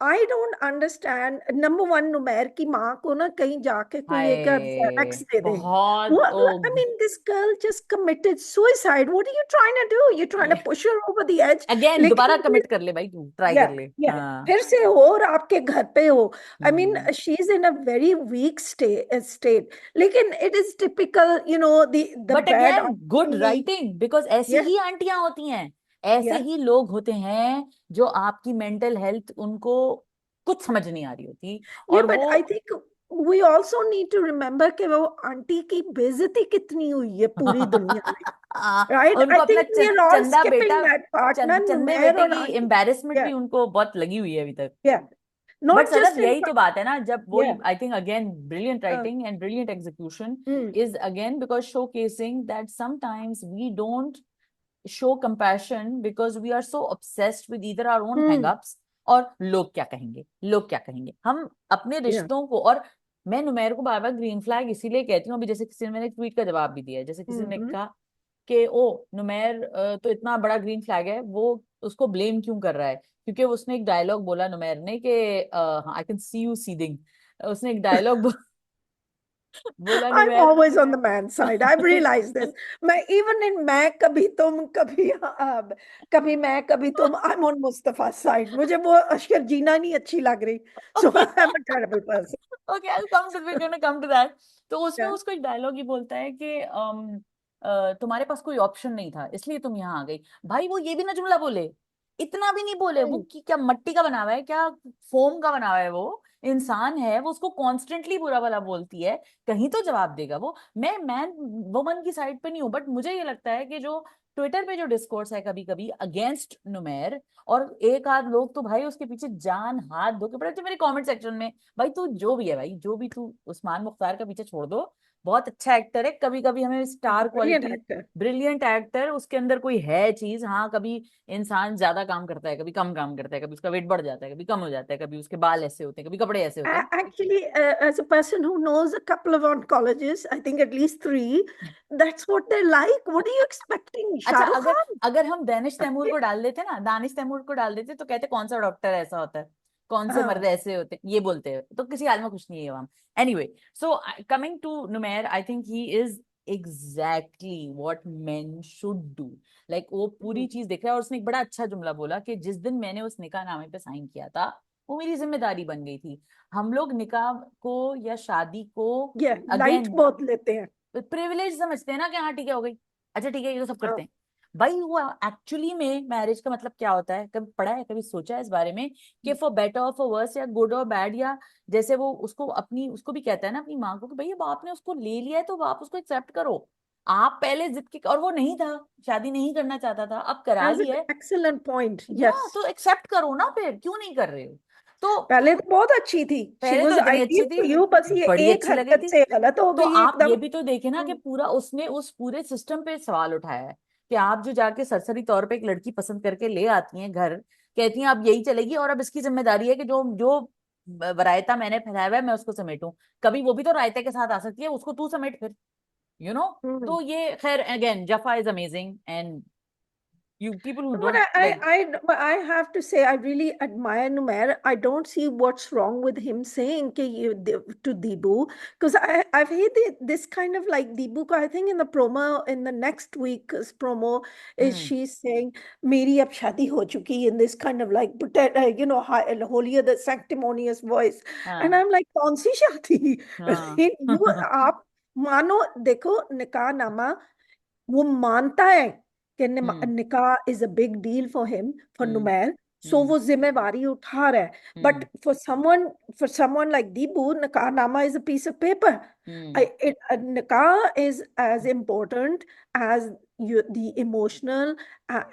I don't understand. Number one, Numair की माँ को ना कहीं जाके कोई एक हाय Xanax दे दे. बहुत What? Oh I mean, this girl just committed suicide. What are you trying to do? You're trying to push her over the edge. Again दोबारा लेकिन कमिट कर ले भाई, तू ट्राई कर yeah, ले। yeah. हाँ। फिर से हो और आपके घर पे हो. I mean, hmm. she's in a very weak state. लेकिन it is typical, you know, the but bad again good auntie. Writing, because ऐसी Yeah, ही आंटियां होती हैं, ऐसे yeah. ही लोग होते हैं जो आपकी मेंटल हेल्थ उनको कुछ समझ नहीं आ रही होती Yeah, और but वो I think we also need to remember कि वो आंटी की बेइज्जती कितनी हुई है पूरी दुनिया में. Right? I उनको अपना think we are all चंदा skipping बेटा, that part. ना चंदे नुमेर बेटे और की आंटी. एम्बेरसमेंट भी Yeah, उनको बहुत लगी हुई है अभी तक। yeah. But Not Sadaf just in यही तो बात है ना, जब वो yeah. I think again brilliant Uh, writing and brilliant execution mm, is again because showcasing that sometimes we don't show compassion because we are so obsessed with either our own mm, hang-ups और लोग क्या कहेंगे, लोग क्या कहेंगे। हम अपने yeah. रिश्तों को, और मैं नुमेर को बार बार ग्रीन फ्लैग इसीलिए कहती हूँ, अभी जैसे किसी ने, मैंने ट्वीट का जवाब भी दिया है, जैसे किसी ने Mm-hmm. कहा कि ओ नुमेर तो इतना बड़ा ग्रीन फ्लैग है, वो उसको ब्लेम क्यों कर रहा है, क्योंकि उसने एक डायलॉग बोला नुमेर ने कि आई कैन सी यू सीदिंग, उसने एक डायलॉग बोला I'm नुमेर। always on the man's side. I've realized this. मैं even in मैं कभी तुम कभी कभी मैं कभी तुम. I'm on Mustafa's side. मुझे वो अशकर जीना नहीं अच्छी लग रही. So okay I'm a terrible person. Okay I come to, we gonna come to that. तो उसमें Yeah. उसको एक डायलॉग ही बोलता है कि तुम्हारे पास कोई ऑप्शन नहीं था इसलिए तुम यहाँ आ गई। भाई वो ये भी ना जुमला बोले, इतना भी नहीं बोले। वो Mm. क्या मिट्टी का बना हुआ है क्या, फोम का बना हुआ है, वो इंसान है, वो उसको कॉन्स्टेंटली बुरा भला बोलती है, कहीं तो जवाब देगा वो। मैं मैन वुमन की साइड पे नहीं हूँ, बट मुझे ये लगता है कि जो ट्विटर पे जो डिस्कोर्स है कभी कभी अगेंस्ट नुमेर, और एक आध लोग तो भाई उसके पीछे जान हाथ धो के पड़े थे मेरे कमेंट सेक्शन में। भाई तू जो भी है भाई, जो भी तू, उस्मान मुख्तार का पीछे छोड़ दो, बहुत अच्छा एक्टर है, कभी कभी हमें He's star a brilliant quality, actor. Brilliant actor, उसके अंदर कोई है चीज। हाँ कभी इंसान ज्यादा काम करता है, कभी कम काम करता है, कभी उसका वेट बढ़ जाता है, कभी कम हो जाता है, kभी उसके बाल ऐसे होते हैं, कभी कपड़े ऐसे होते हैं। Actually, as a person who knows a couple of oncologists, I think at least three, that's what they're like. What are you expecting? अच्छा Shah Rukh अगर Khan? अगर हम दानिश तैमूर को डाल देते ना, दानिश तैमूर को डाल देते तो कहते कौन सा डॉक्टर ऐसा होता है, कौन से मर्द हाँ. ऐसे होते हैं, ये बोलते हैं, तो किसी हाल में खुश नहीं है हम। Anyway, so coming to Numair, I think he is exactly what men should do. Like वो पूरी Mm. चीज देख रहा है, और उसने एक बड़ा अच्छा जुमला बोला कि जिस दिन मैंने उस निकाह नामे पे साइन किया था वो मेरी जिम्मेदारी बन गई थी। हम लोग निकाह को या शादी को Yeah, light अगेन बहुत लेते हैं. प्रिविलेज समझते हैं ना कि हाँ ठीक है हो गई, अच्छा ठीक है ये तो सब करते हाँ. हैं। भाई वो एक्चुअली में मैरिज का मतलब क्या होता है, कभी पढ़ा है, कभी सोचा है इस बारे में कि फॉर बेटर और फॉर वर्स, या गुड और बैड, या जैसे वो उसको अपनी, उसको भी कहता है ना अपनी माँ को कि भाई बाप ने उसको ले लिया है तो बाप उसको एक्सेप्ट करो। आप पहले जिद की, और वो नहीं था, शादी नहीं करना चाहता था, अब करा As ली an है। excellent point. या Yes. तो एक्सेप्ट करो ना, फिर क्यों नहीं कर रहे हो? तो पहले तो बहुत अच्छी थी. She पहले तो was इतनी ideal अच्छी थी, for you, बस ये बड़ी एक अच्छी लगी हरकत थी। से गलत हो तो गई आप एकदम. ये भी तो देखे ना कि हम्म. पूरा उसने उस पूरे सिस्टम पे सवाल उठाया है कि आप जो जाके सरसरी तौर पे एक लड़की पसंद करके ले आती हैं घर, कहती हैं अब यही चलेगी और अब इसकी जिम्मेदारी है कि जो जो रायता मैंने फैलाया हुआ है मैं उसको समेटूं। कभी वो भी तो रायते के साथ आ सकती है, उसको तू समेट फिर, यू नो। हम्म. तो ये खैर, again Jafaa is amazing, and you people who But don't like. I have to say, I really admire Numair. I don't see what's wrong with him saying to Deebu, because I've heard this kind of like Deebu. I think in the promo, in the next week's promo, is hmm. she's saying, "Meri ab shadi ho chuki," in this kind of like pretend, holier the sanctimonious voice, and हाँ I'm like, "कौन सी शादी?" हाँ You आप मानो देखो निकाह नामा वो मानता है कि hmm nikah is a big deal for him for hmm Numair so hmm वो जिम्मेवारी उठा रहा है but hmm for someone like Deepu nikahnama is a piece of paper hmm. Nikah is as important as the emotional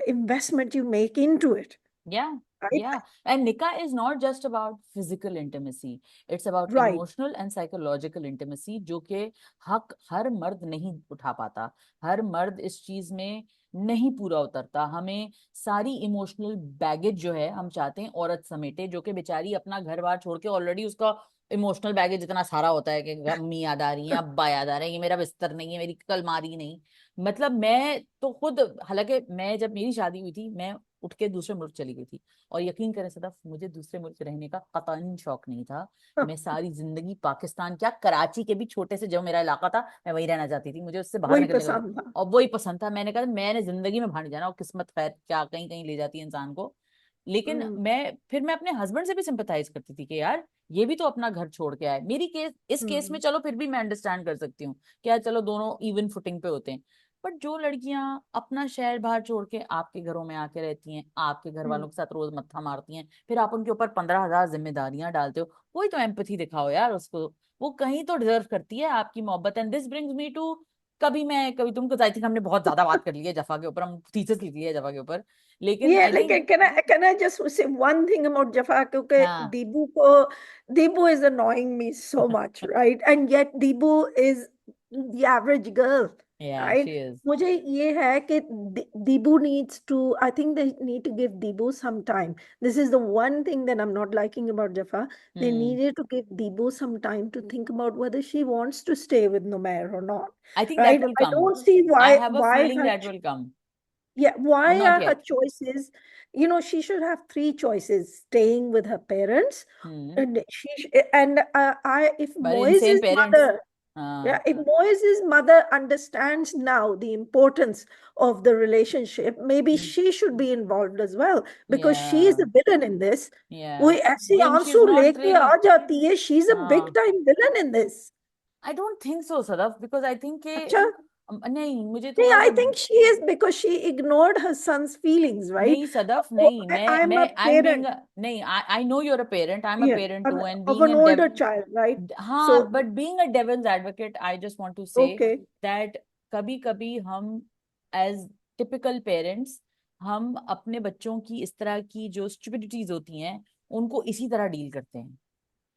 investment you make into it, Yeah, right? yeah. And nikah is not just about physical intimacy. It's about Right. emotional and psychological intimacy, जो कि हक हर मर्द नहीं उठा पाता। हर मर्द इस चीज में नहीं पूरा उतरता। हमें सारी इमोशनल बैगेज जो है हम चाहते हैं औरत समेटे, जो कि बेचारी अपना घर बार छोड़ के ऑलरेडी उसका इमोशनल बैगेज इतना सारा होता है कि अम्मी याद आ रही है, अब्बा याद आ रहे हैं, ये मेरा बिस्तर नहीं है, मेरी अलमारी नहीं। मतलब मैं तो खुद, हालांकि मैं जब मेरी शादी हुई थी मैं उठ के दूसरे मुल्क चली गई थी, और यकीन करें सदफ, मुझे दूसरे मुल्क रहने का कतई शौक नहीं था। मैं सारी जिंदगी पाकिस्तान, क्या कराची के भी छोटे से जो मेरा इलाका था, मैं वही रहना चाहती थी, मुझे उससे बाहर वही निकलने का पसंद था. और वही पसंद था। मैंने कहा मैंने जिंदगी में बाहर नहीं जाना, और किस्मत खैर क्या कहीं कहीं ले जाती है इंसान को। लेकिन हम्म. मैं अपने हस्बैंड से भी सिंपथाइज करती थी कि यार ये भी तो अपना घर छोड़ के आए। मेरी केस, इस केस में हम्म. चलो फिर भी मैं अंडरस्टैंड कर सकती हूँ, क्या चलो दोनों इवन फुटिंग पे होते हैं। बट जो लड़कियां अपना शहर बाहर छोड़ के आपके घरों में आके रहती हैं, आपके घर हम्म. वालों के साथ रोज मत्था मारती हैं, फिर आप उनके ऊपर 15,000 जिम्मेदारियां डालते हो, कोई तो एम्पथी दिखाओ यार उसको। वो कहीं तो डिजर्व करती है आपकी मोहब्बत। And this brings me to, कभी मैं कभी तुमको, आई थिंक हमने बहुत ज्यादा बात कर ली है जफा के ऊपर, हम थीसिस लिख लिया है जफा के ऊपर, लेकिन Yeah, I like think. can I just say one thing about Jafar? क्योंकि हाँ, Deebu is annoying me so much, right? And yet Deebu is the average girl, या right? She is. मुझे ये है कि Deebu needs to, I think they need to give Deebu some time. This is the one thing that I'm not liking about Jafar. They hmm. needed to give Deebu some time to think about whether she wants to stay with Numair or not, I think that right? Will I come. don't see I why have a why feeling her that will come, yeah, but why not are her yet. choices? She should have three choices: staying with her parents, hmm. and and I if but इनसेम Moise's parents. mother, yeah, हाँ। if Moise's mother understands now the importance of the relationship, maybe she should be involved as well because she is या the villain in this. या कोई ऐसे then she is आंसू not लेके really. आ जाती है. She's a big हाँ, time villain in this. I don't think so Sadaf, because I think के अच्छा. नहीं, मुझे नहीं, थोड़ा सा I think she is because she ignored her son's feelings, right? नहीं सदफ, Oh, नहीं, मैं I'm a I am being, parent. नहीं, I know you're a parent, I am a Yeah, parent too, and of being an a older child, right? हाँ, So, but being a devil's advocate I just want to say okay. That कभी कभी हम as typical parents, हम अपने बच्चों की इस तरह की जो स्टुपिडिटीज होती हैं उनको इसी तरह डील करते हैं,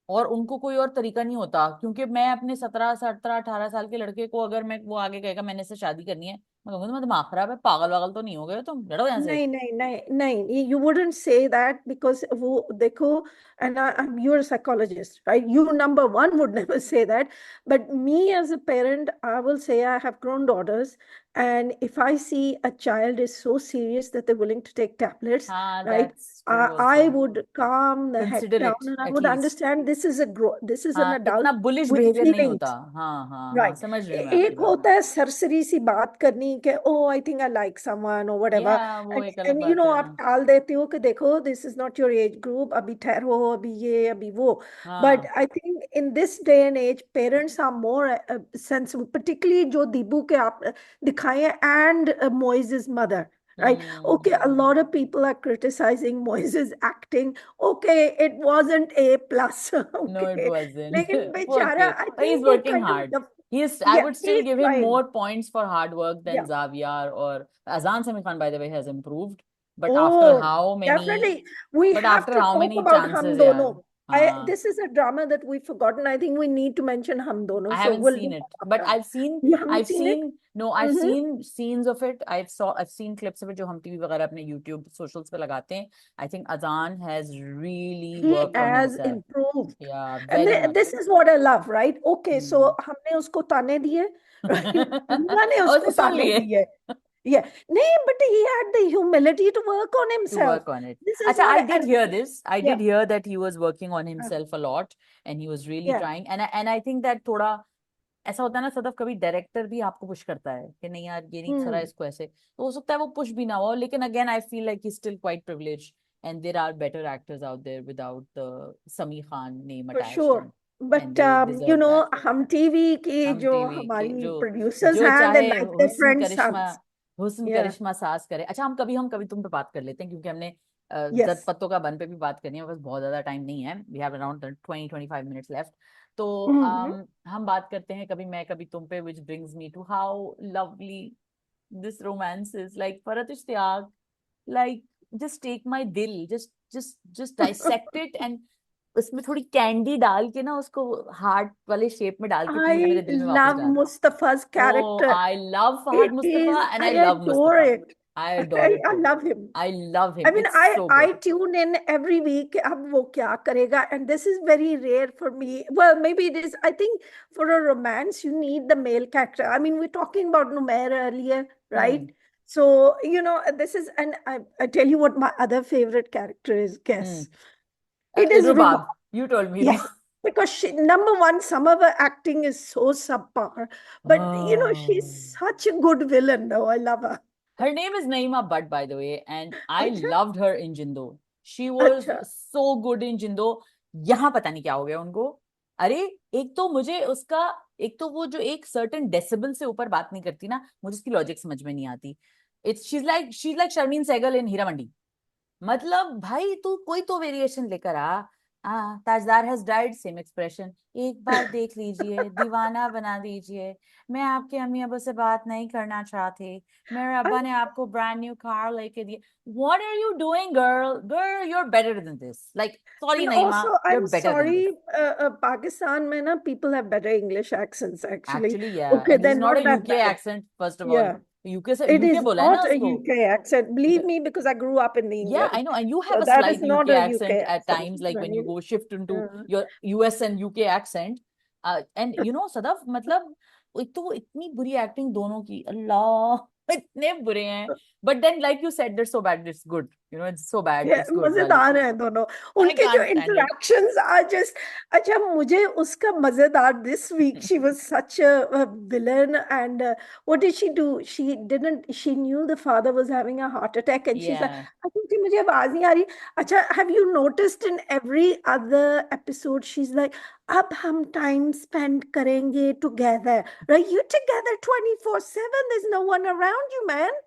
और उनको कोई और तरीका नहीं होता। क्योंकि मैं अपने 17, 17, 18 साल के लड़के को, अगर मैं वो आगे कहेगा मैंने इससे शादी करनी है, मैं कहूंगी तुम्हारा दिमाग खराब है, पागल वागल तो नहीं हो गए हो तुम, लड़ो यहाँ से। नहीं नहीं नहीं नहीं, you wouldn't say that because वो देखो, and you're a psychologist, right? You number one would never say that, but me as a parent, I will say I have grown daughters, and if I see a child is so serious that they're willing to take tablets, हाँ, right? That's true I also. would calm the heck consider down it and I would at least. understand this is an हाँ, adult इतना bullish with behaviour नहीं होता। feelings. हाँ हाँ हाँ, right. समझ रही हूँ मैं आपकी एक बात। होता है सरसरी सी बात करनी कि oh I think I like someone और व्हाटएवर, या वो एंड एक अलग एंड बात है। आप टाल देते हो कि देखो this is not your age group, अभी ठहरो, अभी ये अभी वो. बट हाँ। I think in this day and age parents are more sensible, particularly जो दीबू के आप दिखाए and Moises mother. Right. Okay, a hmm. lot of people are criticizing Moises' acting. Okay, it wasn't A plus. No it Okay. Wasn't. लेकिन poor बेचारा, kid, I he is think वो working kind of hard. I Yeah, would still he's give him trying. more points for hard work than Yeah. Xavier or Azan Sami Khan, by the way, has improved. But after Oh, how many, definitely. We but have after to how talk many about Hum chances, yeah. Dono. Uh, This is a drama that we've forgotten. I think we need to mention Hum Dono. I So haven't we'll do seen it, that but after. You haven't seen it? no, I've Mm-hmm. seen scenes of it. I've seen clips of it जो हम TV वगैरह अपने YouTube socials पे लगाते हैं. I think Azan has really He worked on has himself. improved. Yeah, And very much. this is what I love, right? Okay, Hmm. so हमने उसको ताने दिए, right? दुनिया ने और उसने उसको सुन ताने लिए. दिए. Yeah. नहीं, but he had the humility to work on To himself. work on it. This is Acha, what, I did and hear this. I yeah, did hear that he was working on uh, himself a lot and he was really yeah. trying. And I think that थोड़ा ऐसा होता है ना सदफ, कभी director भी आपको push करता है कि नहीं यार ये नहीं चला, Hmm. इसको ऐसे, तो हो सकता है वो पुश भी ना हो, लेकिन again I feel like he still quite privileged and there are better actors out there without the Sami Khan name For attached sure. and But they deserve that. हम टीवी के हम जो टीवी के हमारी जो producers जो हैं, they चाहे like their friends' sons. हुस्न Yeah. करिश्मा सास करे. अच्छा, हम कभी तुम पे बात कर लेते हैं क्योंकि हमने जद Yes. पत्तों का बन पे भी बात करनी है, बस बहुत ज्यादा टाइम नहीं है. We have around 20-25 minutes left. तो Mm-hmm. हम बात करते हैं कभी मैं कभी तुम पे, which brings me to how lovely this romance is. Like फरत Ishtiyaq, like just take my दिल, just dissect it and उसमें थोड़ी कैंडी डाल के ना उसको हार्ट वाले शेप में डाल के प्लीज I मेरे दिल में वापस love डाल. Mustafa's Oh, character. I love Fahad It Mustafa is, and I I love adore Mustafa. it. I adore it I too. love him. I love I him. mean, It's so I good. tune in every week. अब वो क्या करेगा? And this is very rare for me. Well, maybe it is. I think for a romance, you need the male character. I mean, we're talking about Numair earlier, right? Hmm. So, this is, and I tell you what my other favorite character is. Hmm. Guess. It is Ruba. Rubab. You told me Yes. Rubab. Because number one, some of her acting is so subpar. But, Oh. she's such a good villain, though. I love her. Her name is Naima Butt, by the way, and I अच्छा, loved her in Jindo. She was अच्छा. so good in Jindo. यहाँ पता नहीं क्या हो गया उनको. अरे, एक तो मुझे उसका, एक तो वो जो एक सर्टेन डेसिबल से ऊपर बात नहीं करती ना, मुझे उसकी लॉजिक समझ में नहीं आती. It's she's like Sharmeen Sehgal in Heeramandi. मतलब भाई तू कोई तो वेरिएशन लेकर आ. Tajdar has died, same expression. एक बार देख लीजिए, दीवाना बना दीजिए. मैं आपके अम्मी अब्बू से बात नहीं करना चाहते. मेरे अब्बा ने आपको ब्रांड न्यू कार लेके दिए. What are you doing, girl? Girl, you're better than this. Like, sorry, And Naima, also, you're I'm better than this. sorry, Pakistan, mein na, people have better English accents, actually. Actually, yeah. Okay, And this they're is not a not that UK bad. accent, first of all. Yeah, UK से it UK is बोला है ना not a उसको. UK accent. Believe me, because I grew up in Yeah, I England. know. And you have So a that is slight not UK a UK accent at accent, times, like when you right? go shift into Yeah. your US and UK accent. And Sadaf, मतलब एक तो इतनी बुरी acting दोनों की, अल्लाह इतने बुरे हैं. But then, like you said, they're so bad, it's good. It's so bad, Yeah, it's good. Well, मजेदार हैं दोनों. I उनके जो can't stand it. interactions are just. अच्छा, मुझे उसका मजेदार. This week she was such a villain, and what did she do? She knew the father was having a heart attack, and she's like, Yeah. I think मुझे आवाज नहीं आ रही. अच्छा, have you noticed in every other episode she's like, अब हम time spend करेंगे together, right? You together 24/7. There's no one around you, man.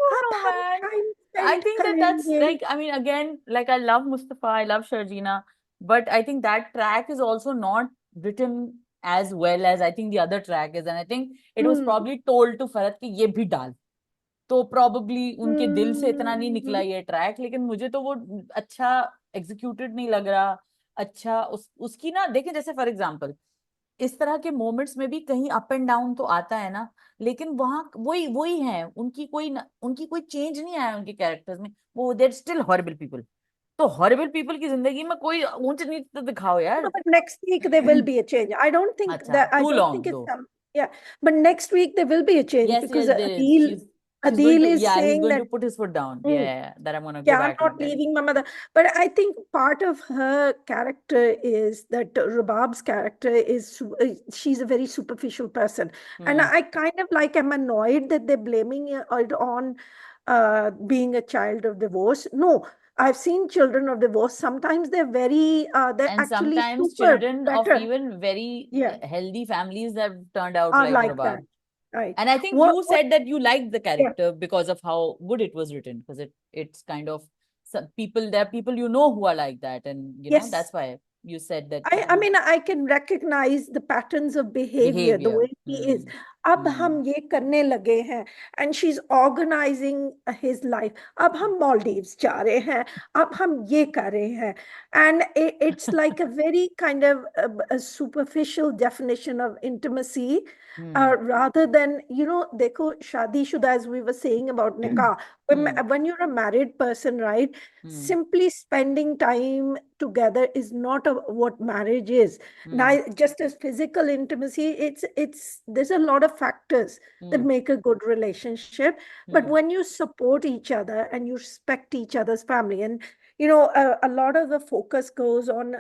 Oh अब no, हम man. time I spend think that's करेंगे. like, I mean, again, like I love Mustafa, I love Sharjina, but I think that track is also not written as well as I think the other track is. And I think it was Hmm. probably told to Farhat कि ये भी डाल. तो probably उनके दिल से इतना नहीं निकला Hmm. ये ट्रैक, लेकिन मुझे तो वो अच्छा एग्जीक्यूटेड नहीं लग रहा. अच्छा उसकी ना देखें, जैसे फॉर एग्जांपल इस तरह के मोमेंट्स में भी कहीं अप एंड डाउन तो आता है ना, लेकिन वहां वही वही है, उनकी कोई चेंज नहीं आया उनके कैरेक्टर्स में. वो देर स्टिल हॉरिबल पीपल. तो हॉरिबल पीपल की जिंदगी में कोई ऊंच नीच तो दिखाओ No, यार. but next week there will be a change. अच्छा, I too don't think long it's though. some, yeah, but next week there will be a change Yes, because yes, there is. She's going Adil to, is yeah, he's saying going that. to put his foot down. Yeah, Hmm, yeah, yeah, that I'm gonna go yeah, I'm back not like that. leaving my mother. But I think part of her character is that Rubab's character she's a very superficial person. And Hmm. I kind of like, am annoyed that they're blaming it on being a child of divorce. No, I've seen children of divorce. Sometimes they're And actually sometimes super children of better. even very Yeah, healthy families have turned out are like like that. Rubab. Right. And I think What, you what, said that you liked the yeah. character because of how good it was written, because it's kind of some people, there are people who are like that, and Yes. that's why. you said that I mean, I can recognize the patterns of behavior, the behavior. way he is. अब हम ये करने लगे हैं, and she's organizing his life. अब हम Maldives जा रहे हैं, अब हम ये कर रहे हैं, and it's like a very kind of a superficial definition of intimacy, rather than, देखो शादीशुदा, as we were saying about nikah, when you're a married person, right? Simply spending time together is not what marriage is. Now, just as physical intimacy, it's there's a lot of factors that make a good relationship. But when you support each other and you respect each other's family, and a lot of the focus goes on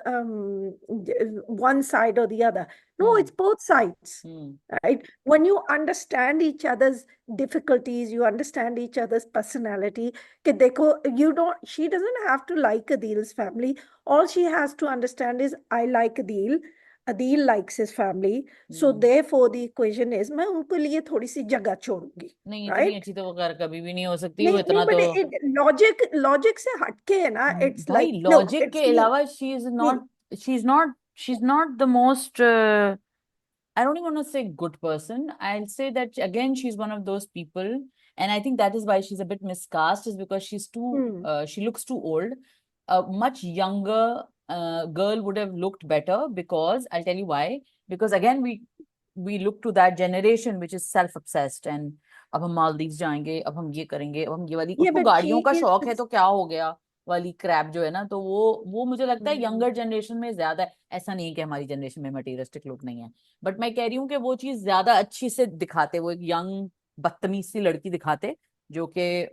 one side or the other. No, it's both sides, right? When you understand each other's difficulties, you understand each other's personality. कि देखो, she doesn't have to like Adil's family. All she has to understand is, I like Adil. Adil likes his family. So therefore the equation is, मैं उनको लिए थोड़ी सी जगह छोड़ूंगी, नहीं, इतनी right? अच्छी तो वो कर कभी भी नहीं हो सकती, वो नहीं नहीं, इतना but तो लॉजिक से हटके है ना, it's भाई like, no, लॉजिक के it's me, अलावा me. She is not the most I don't even want to say good person. I'll say that again, she's one of those people, and I think that is why she's a bit miscast, is because she's too, Hmm. she looks too old. A much younger girl would have looked better, because I'll tell you why. Because again, we look to that generation which is self-obsessed, and अब हम मालदीव जाएंगे, अब हम ये करेंगे, अब हम ये वाली, Yeah, उसको but गाड़ियों she का शौक है is. तो क्या हो गया वाली क्रैप जो है ना, तो वो मुझे लगता है Hmm. यंगर जनरेशन में ज्यादा है। ऐसा नहीं है कि हमारी जनरेशन में मटेरियलिस्टिक लोग नहीं है, बट मैं कह रही हूँ कि वो चीज ज्यादा अच्छी से दिखाते, वो एक यंग बदतमीज सी लड़की दिखाते, जो कि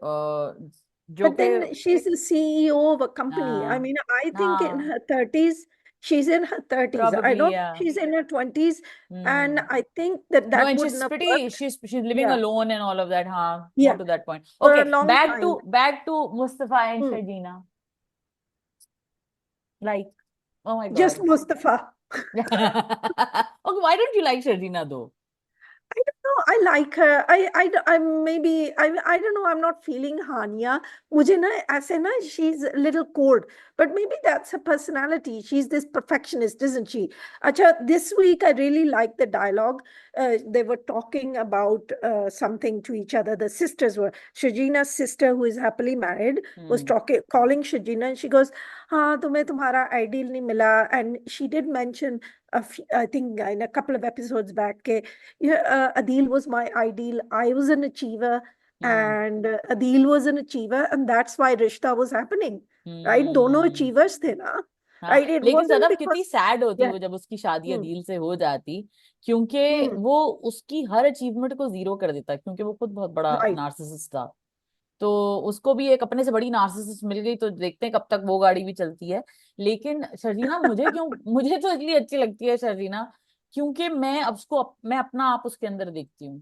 जो But कि then she's the CEO of a company. I हाँ, mean, I think in हाँ, her 30s, she's in her 30s. I probably, don't think yeah. she's in her 20s. And Hmm. I think that No, that and wouldn't she's have pretty, worked. she's living Yeah. alone and all of that, हाँ, more Yeah. to that point. For a Okay, long time. back to Mustafa and Hmm. Shajina. Like, oh my Just God. Mustafa. Okay, why don't you like Shajina though? I don't know. I like her. I maybe I don't know. I'm not feeling Hania. मुझे ना ऐसे ना, she's a little cold, but maybe that's her personality. She's this perfectionist, isn't she? Acha, this week I really liked the dialogue. They were talking about something to each other. The sisters were, Shajina's sister, who is happily married, was calling Shajina, and she goes, हाँ तुम्हें तुम्हारा ideal नहीं मिला, and she did mention I think in a couple of episodes back, yeah, Adil was my ideal. I was an achiever, Hmm. and Adil was an achiever, and that's why Rishta was happening. Right? दोनों Hmm. achievers थे ना. हाँ, Right? It लेकिन wasn't Sadaf कितनी because, sad होती yeah. वो जब उसकी शादी Hmm. अदील से हो जाती, क्योंकि Hmm. वो उसकी हर अचीवमेंट को जीरो कर देता, क्योंकि वो खुद बहुत बड़ा Right. नार्सिसिस्ट था। तो उसको भी एक अपने से बड़ी नार्सिसिस्ट मिल गई, तो देखते हैं कब तक वो गाड़ी भी चलती है। लेकिन शर्जीना मुझे तो इसलिए अच्छी लगती है शर्जीना, क्योंकि मैं अपना आप उसके अंदर देखती हूँ।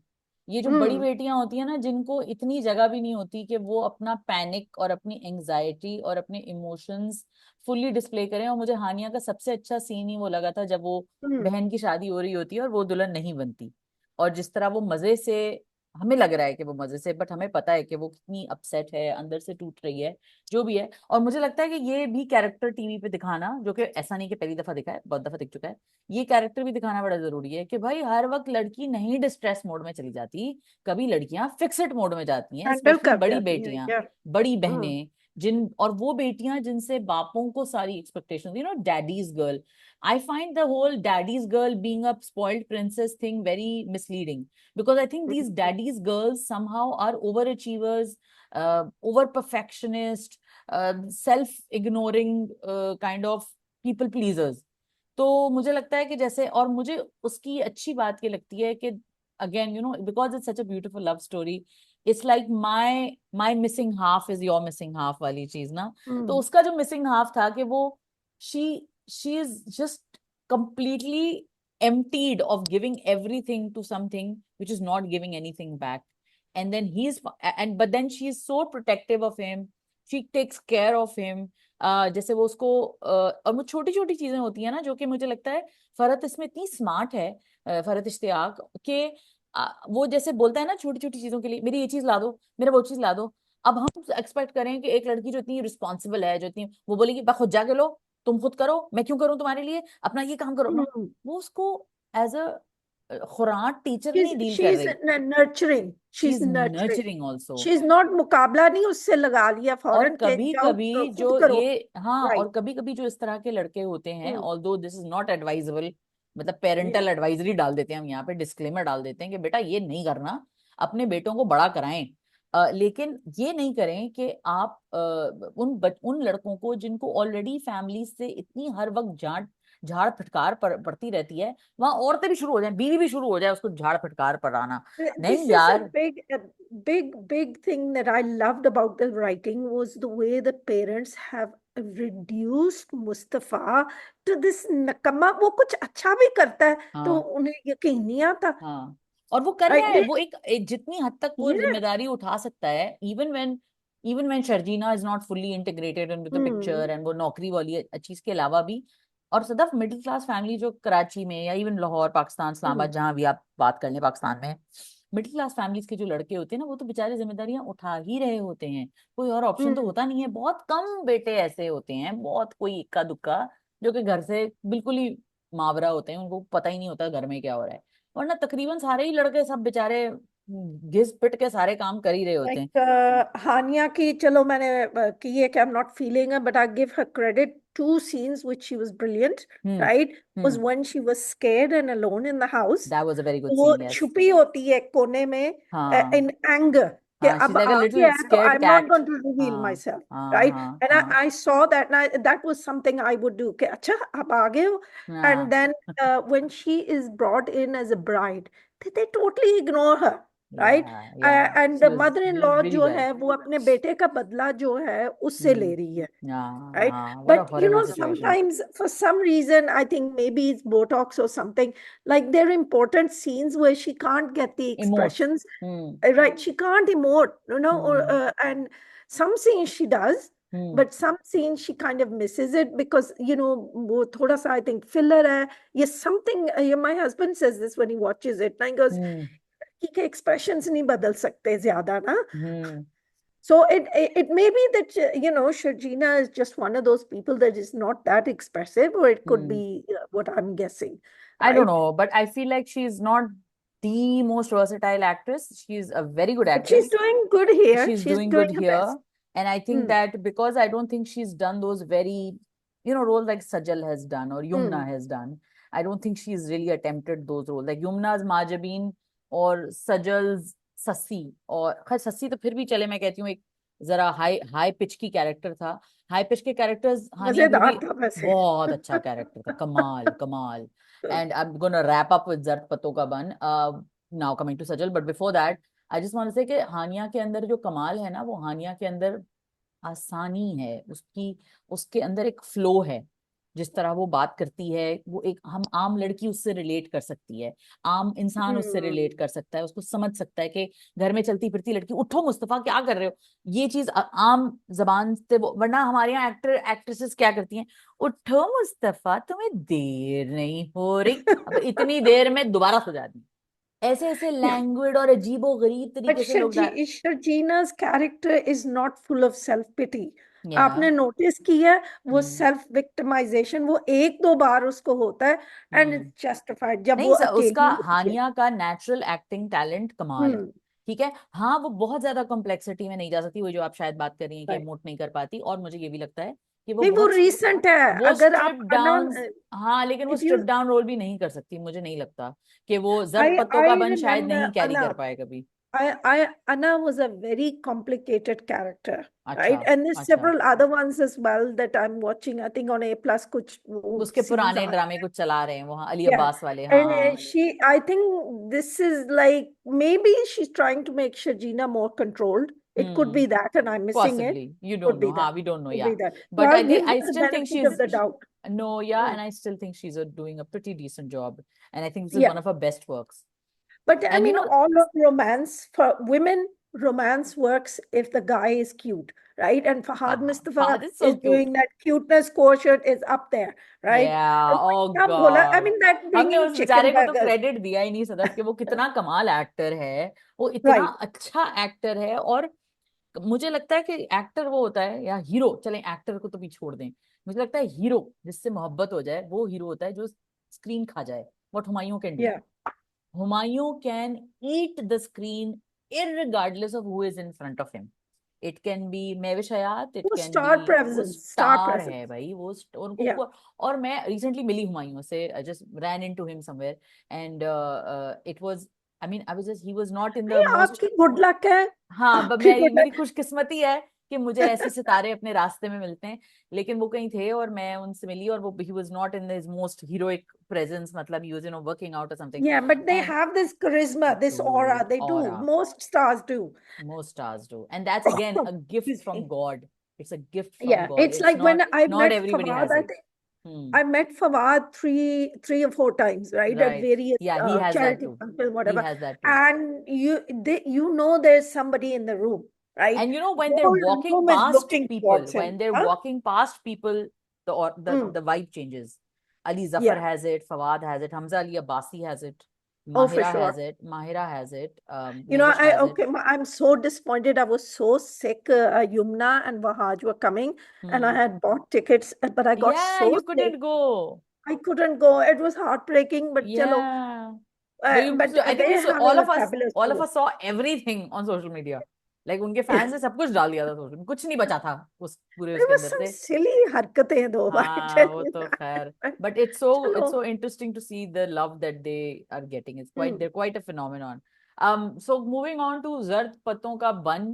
ये जो बड़ी Hmm. बेटियां होती है ना, जिनको इतनी जगह भी नहीं होती कि वो अपना पैनिक और अपनी एंजाइटी और अपने इमोशंस फुल्ली डिस्प्ले करें। और मुझे हानिया का सबसे अच्छा सीन ही वो लगा था, जब वो Hmm. बहन की शादी हो रही होती है और वो दुल्हन नहीं बनती, और जिस तरह वो मजे से, हमें लग रहा है कि वो मजे से, बट हमें पता है कि वो कितनी अपसेट है, अंदर से टूट रही है, जो भी है। और मुझे लगता है कि ये भी कैरेक्टर टीवी पे दिखाना, जो कि ऐसा नहीं कि पहली दफा दिखा है, बहुत दफा दिख चुका है, ये कैरेक्टर भी दिखाना बड़ा जरूरी है कि भाई हर वक्त लड़की नहीं डिस्ट्रेस मोड में चली जाती, कभी लड़कियां फिक्सेड मोड में जाती हैं, Handle स्पेशली कर बड़ी जाती है. बेटियां, Yeah. बड़ी Hmm. बहनें, जिन, और वो बेटियां जिनसे बापों को सारी expectation, daddies girl. I find the whole daddy's girl being a spoiled princess thing very misleading, because I think these Hmm. daddy's girls somehow are overachievers, over perfectionist, self ignoring, kind of people pleasers। तो मुझे लगता है कि जैसे, और मुझे उसकी अच्छी बात ये लगती है कि again because it's such a beautiful love story, it's like my missing half is your missing half वाली चीज ना। तो Hmm. उसका जो मिसिंग हाफ था कि वो, she she is just completely emptied of giving everything to something which is not giving anything back, and then but then she is so protective of him, she takes care of him। जैसे वो उसको, और वो छोटी छोटी चीजें होती है ना, जो कि मुझे लगता है फरहत इसमें इतनी स्मार्ट है, फरहत इश्तियाक के, वो जैसे बोलता है ना छोटी छोटी चीजों के लिए, मेरी ये चीज ला दो, मेरा वो चीज ला दो। अब हम एक्सपेक्ट करें कि एक लड़की जो इतनी रिस्पॉन्सिबल है, जो इतनी, वो बोलेगी बा खुद जाके लो, तुम खुद करो, मैं क्यों करूं तुम्हारे लिए, अपना ये काम करो ना। Hmm. वो उसको एज अ खुराट टीचर she's नहीं डील कर she's रही, nurturing, she she's is nurturing, nurturing also. she's not मुकाबला नहीं उससे लगा लिया और फौरन के कभी जाओ कभी खुद जो करो। ये, हाँ, Right. और कभी कभी जो इस तरह के लड़के होते हैं, Hmm. Although this is not advisable, मतलब Yeah. पेरेंटल एडवाइजरी डाल देते हैं हम यहाँ पे, डिस्क्लेमर डाल देते हैं कि बेटा ये नहीं करना, अपने बेटों को बड़ा कराएं। लेकिन ये नहीं करें कि आप उन लड़कों को जिनको ऑलरेडी फैमिली से इतनी हर वक्त झाड़ फटकार पड़ती रहती है, वहां औरतें भी शुरू हो जाए, बीवी भी शुरू हो जाए उसको झाड़ फटकार पड़ाना। This नहीं is यार। big thing that I loved about the writing was the way the parents have reduced Mustafa to this nakama. वो कुछ अच्छा भी करता है तो हाँ उन्हें यकीन नहीं आता। हाँ, और वो कर रहा Right? है, वो एक जितनी हद तक वो Yeah. जिम्मेदारी उठा सकता है, even when Sharjeena is not fully integrated in the Hmm. Picture, and वो नौकरी वाली चीज के अलावा भी। और सदफ मिडिल क्लास फैमिली जो कराची में या इवन लाहौर, पाकिस्तान, Hmm. इस्लामाबाद, जहां भी आप बात कर लें पाकिस्तान में, मिडिल क्लास फैमिलीज के जो लड़के होते हैं ना, वो तो बेचारे जिम्मेदारियां उठा ही रहे होते हैं, कोई और ऑप्शन तो Hmm. होता नहीं है। बहुत कम बेटे ऐसे होते हैं, बहुत कोई इक्का दुक्का, जो कि घर से बिल्कुल ही मावरा होते हैं, उनको पता ही नहीं होता घर में क्या हो रहा है, वरना तकरीबन सारे ही लड़के सब बेचारे घिस पिट के सारे काम कर ही रहे होते हैं। Like हानिया की चलो मैंने की है कि I'm not feeling her, but I give her credit. Two scenes which she was brilliant, hmm right? Was hmm, when she was scared and alone in the house. That was a very good वो scene, yes. छुपी होती है कोने में हाँ in anger कि हाँ, she अब लाइक अ आ गया लिटिल है तो scared I'm not cat. going to reveal हाँ myself, हाँ right? हाँ And हाँ I saw that and that was something I would do कि अच्छा अब आ गए हो। And हाँ, then when she is brought in as a bride, they totally ignore her, right? या या, and she was mother-in-law very जो वेल। है वो अपने बेटे का बदला जो है उससे ले रही है, हाँ right? हाँ, what a But you horrible know, situation. sometimes for some reason, I think maybe it's Botox or something, like there are important scenes where she can't get the emote. expressions, hmm right? She can't emote, you know, hmm and some scenes she does, hmm but some scenes she kind of misses it because, you know, वो थोड़ा सा I think filler है. Yes, something, my husband says this when he watches it, and he goes, हम्म ठीक है, expressions नहीं बदल सकते ज्यादा ना. हम्म So it may be that you know Shajina is just one of those people that is not that expressive, or it could hmm, be what I'm guessing, I don't right? know, but I feel like she's not the most versatile actress. She's a very good But she's actress. doing good here. She's She's doing good doing her here. best. And I think Hmm. that because I don't think she's done those very, roles like Sajal has done or Hmm. Yumna has done. I don't think she's really attempted those roles. Like Yumna's Majabin or Sajal's Sassi, और खैर सस्सी तो फिर भी चले, मैं कहती हूँ एक जरा हाई हाई पिच की कैरेक्टर था। हाई पिच के कैरेक्टर्स हानिया मजेदार बीबी था वैसे. बहुत अच्छा कैरेक्टर था, कमाल कमाल। And I am gonna wrap up with Zard Patton Ka Bunn, now coming to Sajal, but before that I just want to say कि हानिया के अंदर जो कमाल है ना, वो हानिया के अंदर आसानी है उसकी, उसके अंदर एक फ्लो है। जिस तरह वो बात करती है, वो एक हम आम लड़की उससे रिलेट कर सकती है, आम इंसान उससे रिलेट Hmm. कर सकता है, उसको समझ सकता है कि घर में चलती फिरती लड़की, उठो मुस्तफा क्या कर रहे हो, ये चीज आम जबान से वो, वरना हमारे यहाँ एक्टर एक्ट्रेसेस क्या करती हैं, उठो मुस्तफा तुम्हें देर नहीं हो रही, अब इतनी देर में दोबारा सो जाती हैं। ऐसे ऐसे Yeah. लैंग्वेड और अजीबो गरीब But तरीके से लोग डाल। Sharjina's character is not full of self-pity. या, आपने नोटिस किया वो सेल्फ विक्टिमाइजेशन वो एक दो बार उसको होता है एंड हम्म, इट्स जस्टिफाइड जब वो नहीं उसका अकेली होती है. हानिया का नेचुरल एक्टिंग टैलेंट कमाल है। हम्म. ठीक है, हाँ वो बहुत ज्यादा कॉम्प्लेक्सिटी में नहीं जा सकती, वो जो आप शायद बात कर रही हैं कि Right. इमोट नहीं कर पाती, और मुझे ये भी लगता है कि वो नहीं वो बहुत, रिसेंट है. वो अगर स्ट्रिप आप अना डाउन, हाँ लेकिन वो if you strip down role भी नहीं कर सकती, मुझे नहीं लगता कि वो जर्द आई पत्तों का आई बन शायद रिमेम्बर नहीं कैरी अना. कर पाए कभी। Anna was a very complicated character, अच्छा right? And there's अच्छा, several other ones as well that I'm watching. I think on A plus कुछ वो उसके scenes पुराने आ. ड्रामे कुछ चला रहे हैं वहाँ, अली Yeah. अब्बास वाले, And हाँ। I think this is like maybe she's trying to make Shajina more controlled. It could be that, and I'm missing it. Possibly, you don't Could know, be हाँ, that. we don't know, Could yeah, be that. So but I I'll think give I her the still think benefit of she's, the doubt. no, yeah, Mm. and I still think she's doing a pretty decent job, and I think this is Yeah. one of her best works. But I And mean, all of romance for women, romance works if the guy is cute, right? And Fahad Mustafa Fahad is so is cute. doing that cuteness quotient is up there, right? Yeah, And oh क्या बोला? I God, mean, that हमने bringing उस chicken बेचारे को तो burgers, credit दिया ही नहीं सदफ कि वो कितना कमाल एक्टर है, वो इतना right? अच्छा एक्टर है। और मुझे लगता है कि एक्टर वो होता है, या हीरो, चलें एक्टर को तो भी छोड़ दें, मुझे लगता है हीरो जिससे मोहब्बत हो जाए वो हीरो होता है जो स्क्रीन खा जाए। What Humayun can do, Yeah. Humayun can eat the screen irregardless of who is in front of him. It can be Mehwish Hayat, it वो can be, स्टार वो प्रेजेंस, स्टार स्टार है प्रेजेंस। भाई, वो उनको या और मैं रिसेंटली मिली हुमायूं से, I just ran into him somewhere and it was, I mean I was just, he was not in the most, आपकी गुड लक है, हाँ आपकी मेरी गुड मेरी लक। खुशकिस्मती है कि मुझे ऐसे सितारे अपने रास्ते में मिलते हैं। लेकिन वो कहीं थे और मैं उनसे मिली, और वो he was not in his most heroic presence, मतलब ही वाज वर्किंग आउट और something. Yeah, but they and have this charisma, this aura. dude, They do. aura, Most stars do. most stars do, and that's again a gift Excuse from me. God. It's a gift from Yeah, God. it's It's like when not, I not met everybody Fawad, has I it. think Hmm. I met Fawad three or four times, right, at Right, various yeah, he has that charity too. functions, He whatever. has that too. And you know there's somebody in the room, right? And you know, when they're Whole walking room is past looking people, towards when him. they're Huh? walking past people, Mm, the vibe changes. Ali Zafar yeah. has it, Fawad has it, Hamza Ali Abbasi has it, Oh, for Mahira has sure. it, Mahira has it, You know, Mehwish has it. okay, I'm so disappointed. I was so sick. Yumna and Wahaj were coming, and I Hmm. had bought tickets, but I got Yeah, so you sick. couldn't go. I couldn't go. It was heartbreaking, but chalo. Yeah. So But I think we they're saw, having a fabulous all of tour. us saw everything on social media. Like उनके fans ने सब कुछ डाल दिया था social में, कुछ नहीं बचा था उस पूरे There उसके was अंदर some से। silly हरकतें दो, I हाँ tell वो you तो खैर, that. but it's चलो. so interesting to see the love that they are getting. It's quite, Hmm. they're quite a phenomenon. So moving on to Zard Patton Ka Ban,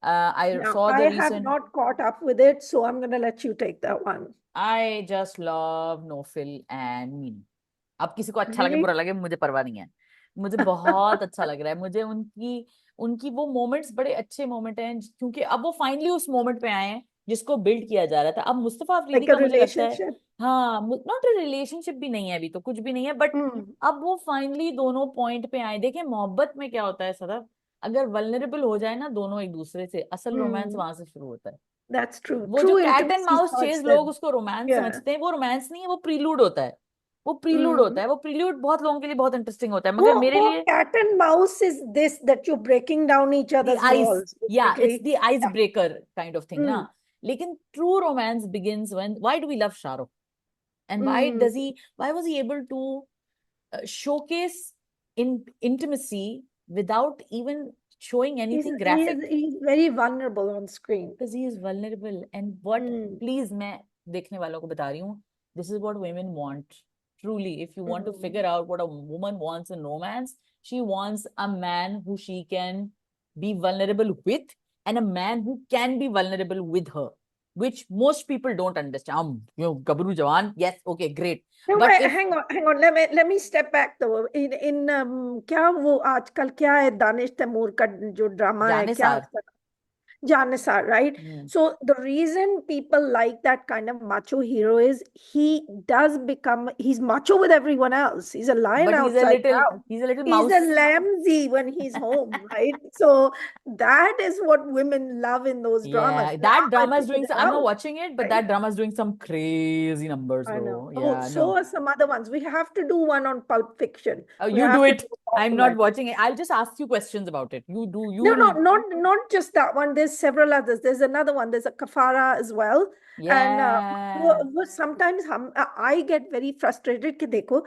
I Now, saw I the have recent, not caught up with it, so I'm going to let you take that one. I just love Nofil and Meena. अब किसी को अच्छा लगे Really? बुरा लगे मुझे परवाह नहीं है, मुझे बहुत अच्छा लग रहा है। मुझे उनकी उनकी वो मोमेंट्स बड़े अच्छे मोमेंट हैं, क्योंकि अब वो फाइनली उस मोमेंट पे आए हैं जिसको बिल्ड किया जा रहा था। अब मुस्तफा अफरीदी Like a का मुझे लगता है, relationship? हाँ नॉट अ रिलेशनशिप भी नहीं है, अभी तो कुछ भी नहीं है, बट Hmm. अब वो फाइनली दोनों पॉइंट पे आए। देखिए मोहब्बत में क्या होता है सदफ, अगर वल्नरेबल हो जाए ना दोनों एक दूसरे से, असल रोमांस Hmm. वहां से शुरू होता है। That's true. वो जो True cat and intimacy mouse starts chase लोग then. उसको रोमांस Yeah. समझते हैं, वो रोमांस नहीं है, वो प्रीलूड होता है। वो प्रीलूड होता Hmm. है, वो प्रीलूड बहुत लोगों के लिए बहुत इंटरेस्टिंग होता है, मगर मेरे Who लिए cat and mouse is this that you're breaking down each the other's ice, walls, या it's basically. The ice Yeah. Breaker kind of thing ना। Mm. लेकिन true romance begins when, why do we love Shahrukh, and why Mm. Does he, why was he able to showcase in intimacy without even showing He's anything he is graphic? he's very vulnerable on screen. Because he is vulnerable, and what, Mm. please मैं देखने वालों को बता रही हूँ, this is what women want truly. If you want to Mm. figure out what a woman wants in romance, she wants a man who she can be vulnerable with, and a man who can be vulnerable with her, which most people don't understand. Gabru Jawan, yes, okay, great, No, but wait, if hang on. Let me step back though. In क्या वो आजकल क्या है, दानिश तैमूर का जो drama है जाने क्या सार, उसका, Janissar, right? hmm, So the reason people like that kind of macho hero is he does become, he's macho with everyone else. He's a lion but outside now. he's a little He's a mouse. lamsy when he's home, right? So that is what women love in those dramas. Yeah, Now that drama is doing it's so, I'm not out, watching it, but right? that drama is doing some crazy numbers, I know. bro. Oh, Yeah, so no. are some other ones. We have to do one on Pulp Fiction. We You do have to it. do a I'm not compliment. watching it. I'll just ask you questions about it. You do, No, no, you, not just that one. There's several others. There's another one. There's a kafara as well. And yeah. sometimes I get very frustrated कि देखो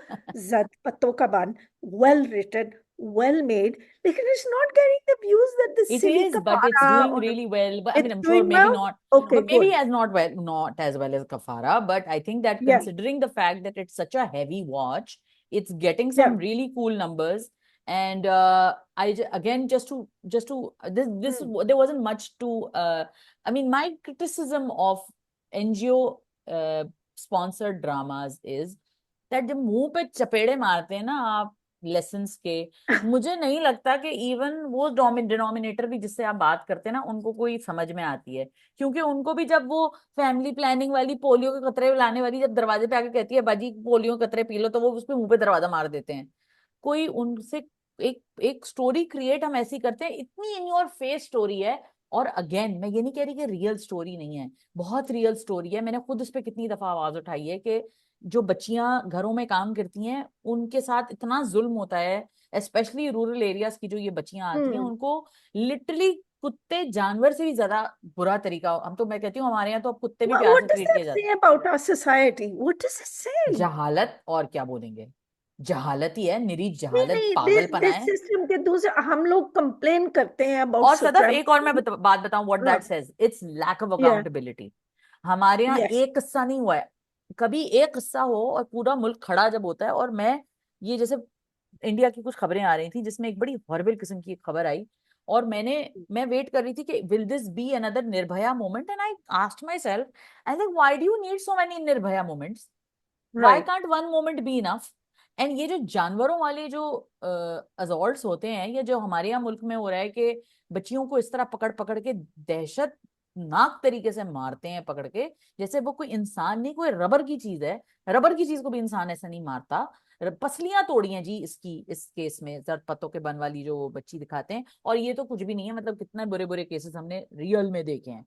Zad Patto Ka Ban, well written, well made, लेकिन it's not getting the views that the It silly is, but it's kafara doing or really well. But I mean, it's I'm sure doing maybe well. not, Okay, but maybe good. as not well, not as well as Kafara. But I think that Yeah, considering the fact that it's such a heavy watch, it's getting some yeah. really cool numbers. And again, this Mm, there wasn't much to. I mean, my criticism of NGO sponsored dramas is that जब मुंह पे चपेड़े मारते हैं ना आप lessons के, मुझे नहीं लगता कि इवन वो डिनोमिनेटर भी जिससे आप बात करते हैं ना उनको कोई समझ में आती है। क्योंकि उनको भी जब वो फैमिली प्लानिंग वाली पोलियो के कतरे लाने वाली जब दरवाजे पे आके कहती है बाजी पोलियो के कतरे पी लो, तो वो उसपे मुंह पे दरवाजा मार देते हैं। कोई उनसे एक एक स्टोरी क्रिएट हम ऐसी करते हैं, इतनी इन योर फेस स्टोरी है। और अगेन मैं ये नहीं कह रही कि रियल स्टोरी नहीं है, बहुत रियल स्टोरी है। मैंने खुद उस पर कितनी दफा आवाज उठाई है कि जो बच्चियां घरों में काम करती हैं उनके साथ इतना जुल्म होता है, स्पेशली रूरल एरियाज की जो ये बच्चियां आती हैं mm, उनको लिटरली कुत्ते जानवर से भी ज्यादा बुरा तरीका, हम तो, मैं कहती हूँ हमारे यहाँ तो अब कुत्ते भी प्यार What से does ट्रीट that किए जाते say about our society? What does it हैं। say? जहालत, और क्या बोलेंगे, जहालत ही है, निरी नहीं जहालत, नहीं, पागलपना दिस है। सिस्टम के दूसरे हम लोग कंप्लेन करते हैं अबाउट और सदफ एक और मैं सुप्रीमेसी। बात बताऊं, व्हाट दैट हाँ, सेज, इट्स लैक ऑफ या अकाउंटेबिलिटी। हमारे यहाँ यस। एक किस्सा नहीं हुआ है, कभी एक किस्सा हो और पूरा मुल्क खड़ा जब होता है, और मैं, ये जैसे इंडिया की कुछ खबरें आ रही थी जिसमें एक बड़ी हॉरिबल किस्म की एक खबर आई, और मैं वेट कर रही थी कि will this be another Nirbhaya moment, and I asked my self, I like why do you need so many Nirbhaya moments, why right. Can't one moment be enough. And ये जो जानवरों वाले जो असॉल्ट्स होते हैं, या जो हमारे यहाँ मुल्क में हो रहा है कि बच्चियों को इस तरह पकड़ पकड़ के दहशतनाक तरीके से मारते हैं पकड़ के, जैसे वो कोई इंसान नहीं, कोई रबर की चीज है, रबर की चीज को भी इंसान ऐसा नहीं मारता। पसलियां तोड़ी हैं जी इसकी, इस केस में जर पत्तों के बन वाली जो बच्ची दिखाते हैं, और ये तो कुछ भी नहीं है, मतलब कितने बुरे बुरे केसेस हमने रियल में देखे हैं।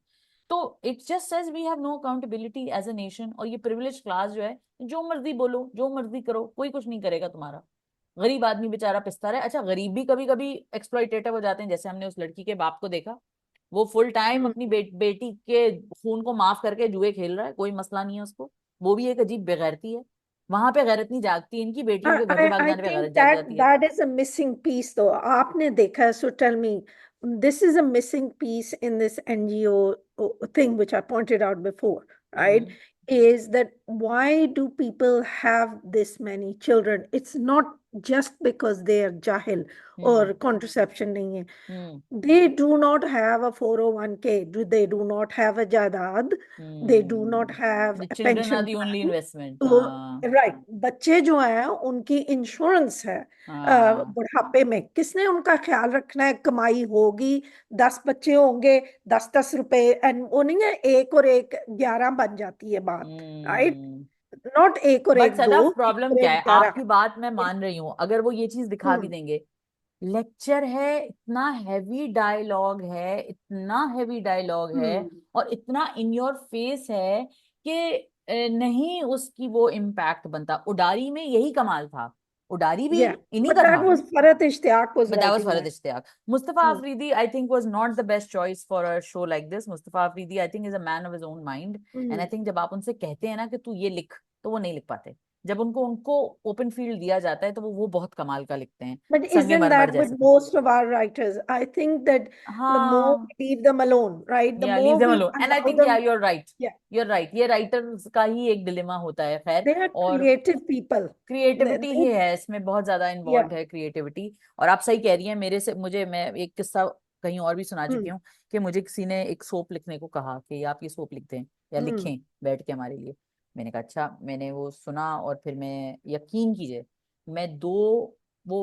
तो it just says we have no accountability as a nation, और ये प्रिविलेज क्लास जो है, जो मर्जी बोलो, जो मर्जी करो, कोई कुछ नहीं करेगा तुम्हारा। गरीब आदमी बेचारा पिसता रहे। अच्छा, गरीब भी कभी कभी एक्सप्लॉइटेटिव हो जाते हैं, जैसे हमने उस लड़की के बाप को देखा, वो फुल टाइम अपनी बेटी के खून को माफ करके जुए खेल रहा है, कोई मसला नहीं है उसको। वो भी एक अजीब बेगैरती है। वहां पे गैरत नहीं जागती, इनकी बेटियों के घर से भाग I जाने पे think गैरत जाग that जाती है। that is a missing piece though. आपने देखा है, so tell me, this is a missing piece in this NGO thing which I pointed out before, right? Hmm. Is that why do people have this many children? It's not just because they are jahil hmm. or contraception नहीं है. हम्म। They do not have a 401k. They do not have a jadad. They do not have the a children are pension the only plan. Investment. तो हाँ। Right, बच्चे जो हैं उनकी insurance है। हाँ। बुढ़ापे में किसने उनका ख्याल रखना है? कमाई होगी, 10 बच्चे होंगे, 10-10 रुपए, एंड वो नहीं है, एक और एक 11 बन जाती है बात, राइट? हम्म। नॉट एक और बट एक दो, सदाफ, एक प्रॉब्लम और क्या एक है, 11। आपकी बात मैं मान रही हूँ, अगर वो ये चीज दिखा भी हम्म। देंगे, लेक्चर है, इतना हैवी डायलॉग है, इतना हैवी डायलॉग है, हम्म। और इतना इन योर फेस है कि नहीं उसकी वो इम्पैक्ट बनता। उडारी में यही कमाल था, उडारी भी Yeah, इन्हीं but का that था। was Farhat Ishtiyaq was But that was writing Farhad that. Ishtiaq. Mustafa Hmm. Afridi, I think, was not the best choice for a show like this. Mustafa Afridi, I think, is a man of his own mind. And I Hmm. think जब आप उनसे कहते हैं ना कि तू ये लिख, तो वो नहीं लिख पाते। जब उनको उनको ओपन फील्ड दिया जाता है तो वो बहुत कमाल का लिखते हैं, But संगे isn't मरमर that with जैसे। most of our writers? I think that the more हाँ, we leave them alone, right? The yeah leave more them we alone, and I allow think yeah them, you're right, yeah, you're right, ये writers का ही एक dilemma होता है, खैर। they are और creative people. Creativity ही है इसमें, बहुत ज्यादा Yeah. इन्वॉल्व है क्रिएटिविटी। और आप सही कह रही हैं, मेरे से मुझे, मैं एक किस्सा कहीं और भी सुना चुकी Hmm. हूँ कि मुझे किसी ने एक सोप लिखने को कहा कि आप ये सोप लिख दें या Hmm. लिखें बैठ के हमारे लिए। मैंने कहा अच्छा, मैंने वो सुना, और फिर मैं, यकीन कीजिए, मैं दो वो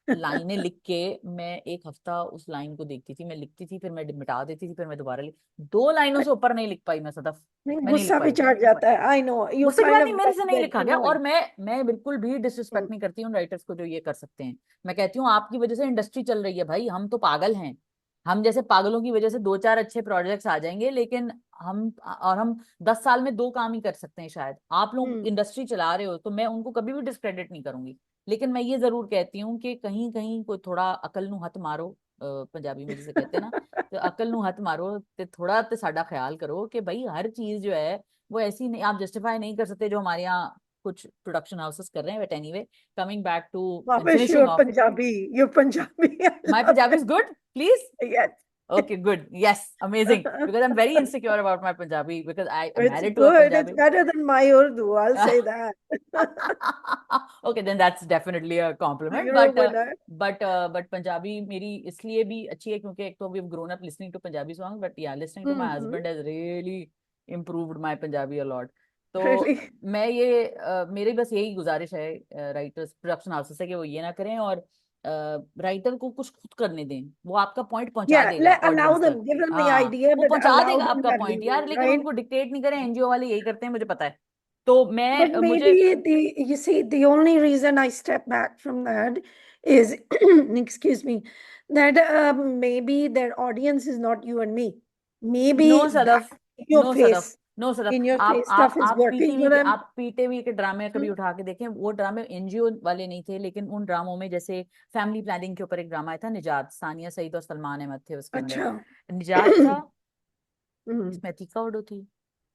लाइनें लिख के, मैं एक हफ्ता उस लाइन को देखती थी, मैं लिखती थी, फिर मैं मिटा देती थी, फिर मैं दोबारा लिख, 2 लाइनों से ऊपर नहीं लिख पाई मैं, सदफ, नहीं, मैं नहीं लिख गुस्सा भी पाई। चढ़ जाता है। I know you मुझसे की kind बात of नहीं, मेरे से नहीं get लिखा गया, और annoyed. मैं बिल्कुल भी Hmm. डिसरिस्पेक्ट नहीं करती उन राइटर्स को जो ये कर सकते हैं। मैं कहती हूँ आपकी वजह से इंडस्ट्री चल रही है भाई, हम तो पागल हैं। हम जैसे पागलों की वजह से 2-4 अच्छे प्रोजेक्ट्स आ जाएंगे, लेकिन हम 10 साल में 2 काम ही कर सकते हैं शायद। आप लोग Hmm. इंडस्ट्री चला रहे हो तो मैं उनको कभी भी डिस्क्रेडिट नहीं करूंगी, लेकिन मैं ये जरूर कहती हूँ कि कहीं कहीं कोई थोड़ा अकल नू हथ मारो, पंजाबी में जिसे कहते हैं ना, तो अकल नू हथ मारो, ते थोड़ा ते साडा ख्याल करो कि भाई हर चीज जो है वो ऐसी नहीं, आप जस्टिफाई नहीं कर सकते जो हमारे यहाँ कुछ प्रोडक्शन हाउसेस कर रहे हैं। But anyway, coming back to and Bhavesh, finishing you're off, Punjabi. You're Punjabi. I my love Punjabi it. Is good, please. Yes. Okay, good. Yes, amazing. Because I'm very insecure about my Punjabi because I am It's married to a good. It's Punjabi. better than my Urdu. I'll say that. Okay, then that's definitely a compliment. You're a winner. But Punjabi मेरी इसलिए भी अच्छी है क्योंकि एक तो we've grown up listening to Punjabi songs, but yeah, listening to my Mm-hmm. husband has really improved my Punjabi a lot. तो Really? मैं ये मेरी बस यही गुजारिश है राइटर्स, प्रोडक्शन हाउसेस से, कि वो ये ना करें, और राइटर को कुछ खुद करने दें, वो आपका पॉइंट पहुंचा Yeah, देगा allow ऑडियंस तक। them, give them the हाँ, idea, वो but पहुंचा allow देगा them आपका that पॉइंट यार, leeway, लेकिन right? उनको डिक्टेट नहीं करें, एनजीओ वाले यही करते हैं, मुझे पता है। तो But मैं मुझे, maybe you see, the only reason I step back from that is, excuse me, that maybe their audience is not you and me. No Maybe that Sadaf, your no Sadaf, face. No sir, in your आप face आप stuff is आप working for them. आप PTV के ड्रामे कभी Hmm. उठा के देखें, वो ड्रामे एनजीओ वाले नहीं थे, लेकिन उन ड्रामों में जैसे फैमिली प्लानिंग के ऊपर एक ड्रामा आया था निजात, सानिया सईद और सलमान अहमद थे उसके अंदर। अच्छा. निजात था, Hmm. इसमें अतीका उडो थी,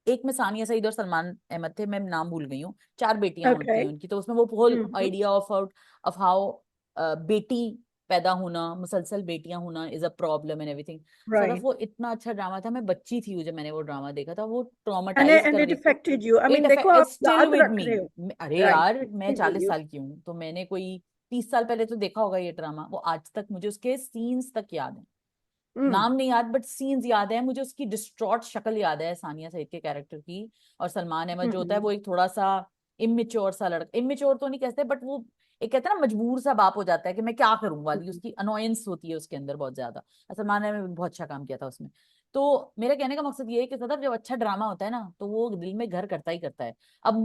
एक में सानिया सईद और सलमान अहमद थे, मैं नाम भूल गई हूँ। चार बेटियां होती हैं Okay. उनकी, तो उसमें वो whole Hmm. Idea of how बेटी पैदा होना, मुसलसल बेटियां होना is a problem and everything. Saurabh, Right. वो इतना अच्छा ड्रामा था, मैं बच्ची थी जब मैंने वो ड्रामा देखा था, वो And ट्रॉमेटाइज कर it गई। affected you. I it mean, देखो इट्स आप स्टिल याद विद रख मी। रहे हो. अरे Right. यार, मैं Still with 40 you. साल की हूँ, तो मैंने कोई 30 साल पहले तो देखा होगा ये ड्रामा, वो आज तक मुझे उसके सीन्स तक याद है। Hmm. नाम नहीं याद बट सीन्स याद है मुझे, उसकी डिस्ट्रॉट शक्ल याद है सानिया सईद के कैरेक्टर की। और सलमान अहमद जो होता है, Hmm. वो एक थोड़ा सा इमेच्योर सा लड़का, इमेच्योर तो नहीं कहते बट वो एक कहते हैं ना मजबूर सा बाप हो जाता है कि मैं क्या करूं वाली, उसकी अनोयंस होती है उसके अंदर बहुत ज्यादा। और सलमान अहमद ने भी बहुत अच्छा काम किया था उसमें। तो मेरा कहने का मकसद ये है कि सदा जब अच्छा ड्रामा होता है ना, तो वो दिल में घर करता ही करता है। अब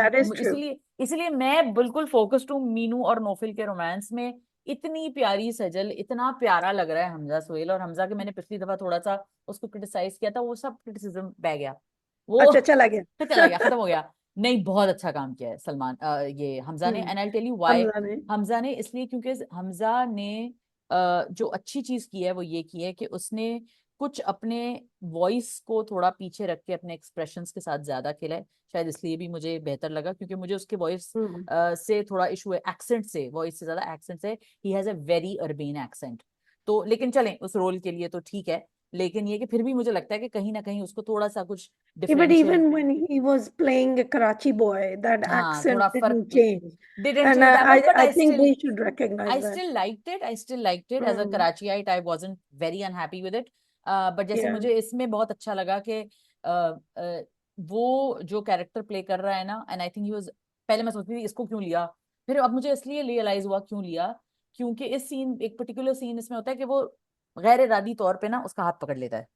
That is true. इसलिए इसलिए मैं बिल्कुल फोकस्ड हूँ मीनू और नौफिल के रोमांस में। इतनी प्यारी सजल, इतना प्यारा लग रहा है हमजा सोहेल, और हमजा के मैंने पिछली दफा थोड़ा सा उसको क्रिटिसाइज किया था, वो सब क्रिटिसिज्म बह गया, वो अच्छा, चला गया. तो चला गया, खत्म हो गया। नहीं, बहुत अच्छा काम किया है ये हमजा ने, Hmm. And I tell you why. Hamza ने. हमजा ने इसलिए क्योंकि हमजा ने जो अच्छी चीज की है वो ये की है कि उसने कुछ अपने वॉइस को थोड़ा पीछे रख के अपने एक्सप्रेशंस के साथ ज्यादा खेला है। शायद इसलिए भी मुझे बेहतर लगा, क्योंकि मुझे उसके वॉइस Hmm. से थोड़ा इशू है, एक्सेंट से, वॉइस से ज्यादा एक्सेंट से। He has a very urban accent. तो लेकिन चलें, उस रोल के लिए तो ठीक है, लेकिन ये कि फिर भी मुझे लगता है कि कहीं ना कहीं उसको थोड़ा सा कुछ Yeah, but differential, even when he was playing a Karachi boy, that हाँ accent थोड़ा फर्क didn't change. Didn't And change that much, but I think we should recognize I that. still liked it. I still liked it as a Hmm. Karachiite. I wasn't very unhappy with it. But जैसे Yeah. मुझे इसमें बहुत अच्छा लगा कि वो जो character play कर रहा है ना, and I think he was, पहले मैं सोचती थी इसको क्यों लिया, फिर अब मुझे इसलिए रियलाइज हुआ क्यों लिया, क्योंकि इस सीन, एक पर्टिकुलर सीन इसमें होता है कि वो गैर इरादी तौर पे ना उसका हाथ पकड़ लेता है।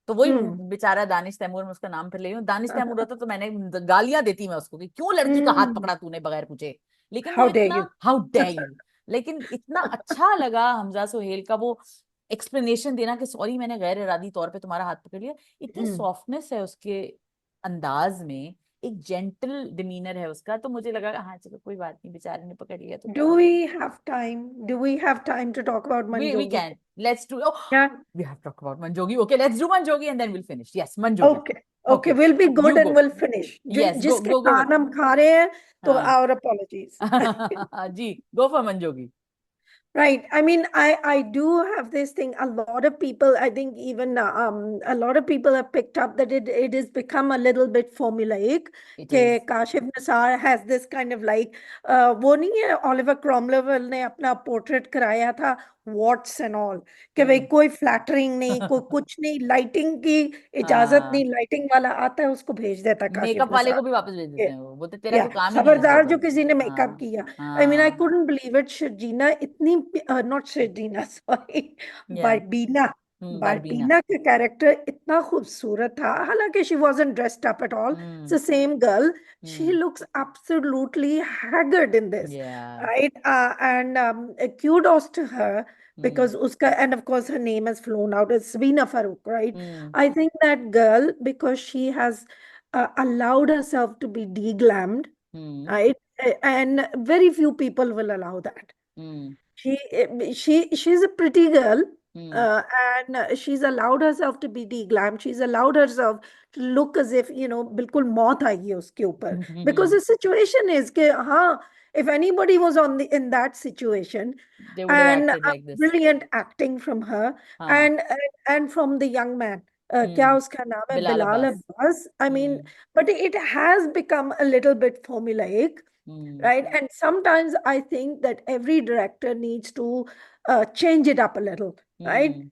तो वही Hmm. बेचारा दानिश तैमूर, मैं उसका नाम फिर ले रही हूँ, दानिश तैमूर होता तो मैंने गालियां देती मैं उसको कि क्यों लड़की का हाथ Hmm. पकड़ा तूने बगैर पूछे। लेकिन वो How dare इतना, you? हाउ डे यू, लेकिन इतना अच्छा लगा हमजा सोहेल का वो एक्सप्लेनेशन देना कि सॉरी मैंने गैर इरादी तौर पे तुम्हारा हाथ पकड़ लिया। इतनी Hmm. सॉफ्टनेस है उसके अंदाज में, एक जेंटल डिमीनर है उसका, तो मुझे लगा हाँ चलो कोई बात नहीं, बेचारे ने पकड़ लिया तो क्या Do हो गया। we have time? Do we have time to talk about We Manjogi? can, let's do, oh, Yeah. we have to talk about Manjogi. Okay, let's do Manjogi and then we'll finish. Yes, Manjogi. Okay. Okay. Okay, We'll be good you and go. we'll finish. Yes, go जिसके go go कान हम खा रहे हैं, तो हाँ our apologies. Ji, go for Manjogi. Right. I mean, I do have this thing. A lot of people, I think even a lot of people have picked up that it has become a little bit formulaic. It कि is. Kashif Nisar has this kind of like वो नहीं है, Oliver Cromwell ने अपना portrait कराया था, warts and all, कि भाई हम्म कोई फ्लैटरिंग नहीं, कोई कुछ नहीं, लाइटिंग की इजाजत हाँ, नहीं, लाइटिंग वाला आता है उसको भेज देता है काशिफ मेकअप वाले निसार। को भी वापस भेज देते Yeah. हैं, वो बोलते तेरा या तो काम ही नहीं है इसके खबरदार जो ऊपर। किसी ने मेकअप हाँ किया. आई मीन आई हाँ, कुडंट बिलीव इट. शर्जीना इतनी, नॉट शर्जीना, सॉरी, या बारबीना. बारबीना। बारबीना का कैरेक्टर इतना खूबसूरत था, हालांकि she wasn't dressed up at all. It's hmm the same girl. She hmm looks absolutely haggard in this, या right? And kudos to her, hmm because uska, and of course her name has flown out. It's Sabina Farouk, right? Hmm I think that girl, because she has allowed herself to be deglammed, hmm right? And very few people will allow that. Hmm She's a pretty girl, hmm and she's allowed herself to be deglammed. She's allowed herself to look as if, बिल्कुल मौत आई है उसके ऊपर. Because the situation is कि हाँ, if anybody was in that situation, they would have and acted like this. brilliant acting from her, हाँ, and from the young man. क्या हम्म उसका नाम है, Bilal Bilal Abbas. Abbas. I mean, hmm but it has become a little bit formulaic, hmm right? And sometimes I think that every director needs to change it up a little, right? Hmm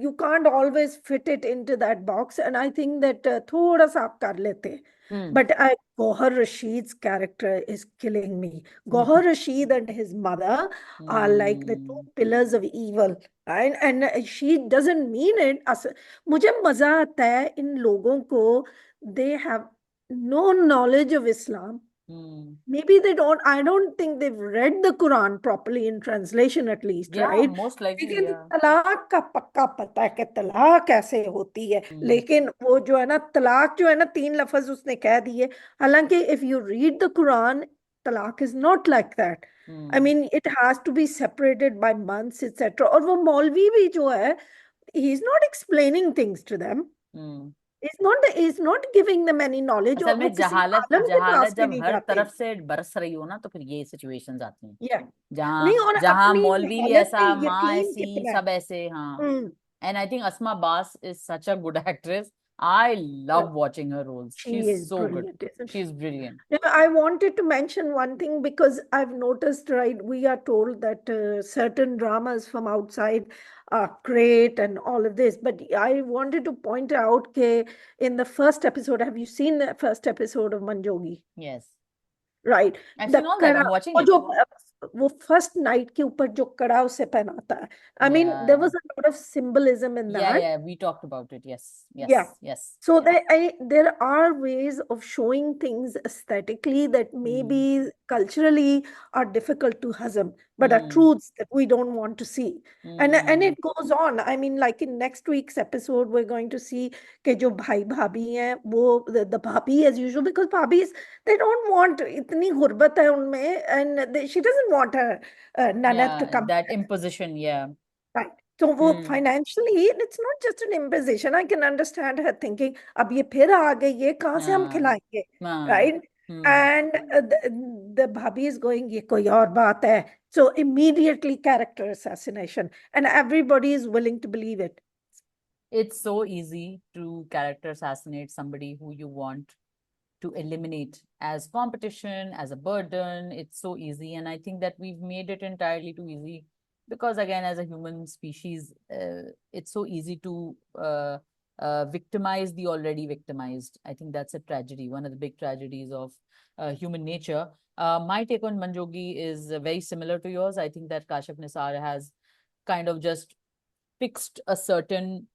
You can't always fit it into that box, and I think that थोड़ा सा आप कर लेते हैं. हम्म But Gohar Rashid's character is killing me. Gohar Rashid and his mother are like the two hmm pillars of evil, right? And she doesn't mean it. मुझे मजा आता है इन लोगों को. They have no knowledge of Islam, Hmm. Maybe they don't, I don't think they've read the Quran properly in translation at least, Yeah, right? most likely, लेकिन yeah. तलाक का पक्का पता है कि तलाक कैसे होती है, Hmm. लेकिन वो जो है ना तलाक जो है ना 3 लफ्ज उसने कह दिए, हालांकि if you read the Quran talaq is not like that. I Hmm. Mean it has to be separated by months etcetera. और वो मौलवी भी जो है he is not explaining things to them, Hmm. Is not giving them any knowledge, असल और वो में किसी जहालत आलम के जहालत पास भी जब नहीं हर जाते. तरफ से बरस रही हो ना, तो फिर ये सिचुएशंस आती हैं, या नहीं, जहाँ और जहाँ अपनी मौलवी भी हालत पे ऐसा, माँ यकीन ऐसी, कितना है. सब ऐसे, हाँ. हम्म. And I think Asma Abbas is such a good actress. I love watching her roles. She She is is so good. brilliant, isn't she she? Is brilliant. Now, I wanted to mention one thing because I've noticed, right? We are told that certain dramas from outside are great and all of this, but I wanted to point out that in the first episode, have you seen the first episode of Manjogi? Yes, right. I the seen all that. कड़ा, I am watching वो it. जो वो first night के ऊपर जो कड़ा उसे पहनाता है, आई मीन देयर या was a lot of symbolism in या दैट. या we talked about it. Yes, yes, Yeah. Yes. So there are ways of showing things aesthetically that maybe culturally are difficult to hazm, but are hmm. truths that we don't want to see. And hmm. it goes on. I mean, like in next week's episode, we're going to see कि जो भाई भाभी हैं वो the bhabhi as usual, because bhabis they don't want इतनी गुर्बत है उनमें, and she doesn't want her nana to Yeah, come. that imposition. Yeah. Right. So वो Hmm. financially, it's not just an imposition. I can understand her thinking, अब ये फिर आ गई, ये कहाँ से हम हाँ. खिलाएंगे, हाँ. right? Hmm. And the bhabhi is going, ये कोई और बात है. So immediately character assassination, and everybody is willing to believe it. It's so easy to character assassinate somebody who you want to eliminate as competition, as a burden. It's so easy. And I think that we've made it entirely too easy because, again, as a human species, it's so easy to victimize the already victimized. I think that's a tragedy, one of the big tragedies of human nature. My take on Manjogi is very similar to yours. I think that Kashif Nisar has kind of just fixed a certain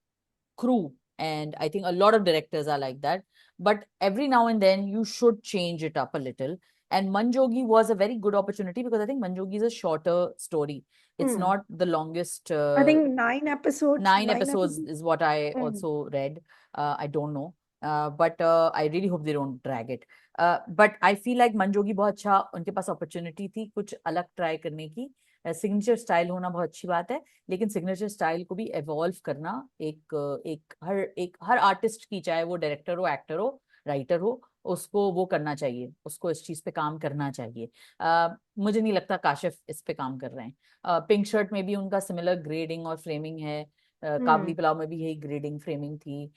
crew. And I think a lot of directors are like that. But every now and then you should change it up a little. And Manjogi was a very good opportunity because I think Manjogi is a shorter story. It's Hmm. not the longest. I think 9 episodes, Nine nine episodes episodes. is what I Hmm. also read. I don't know. But I really hope they don't drag it. But I feel like Manjogi बहुत अच्छा उनके पास opportunity थी कुछ अलग try करने की. Signature style होना बहुत अच्छी बात है, लेकिन सिग्नेचर स्टाइल को भी एवॉल्व करना एक हर आर्टिस्ट की, चाहे वो डायरेक्टर हो, एक्टर हो, राइटर हो, उसको वो करना चाहिए, उसको इस चीज पे काम करना चाहिए. मुझे नहीं लगता काशिफ इस पे काम कर रहे हैं. पिंक शर्ट में भी उनका सिमिलर ग्रेडिंग और फ्रेमिंग है. काबली Hmm. पुलाव में भी यही ग्रेडिंग फ्रेमिंग थी.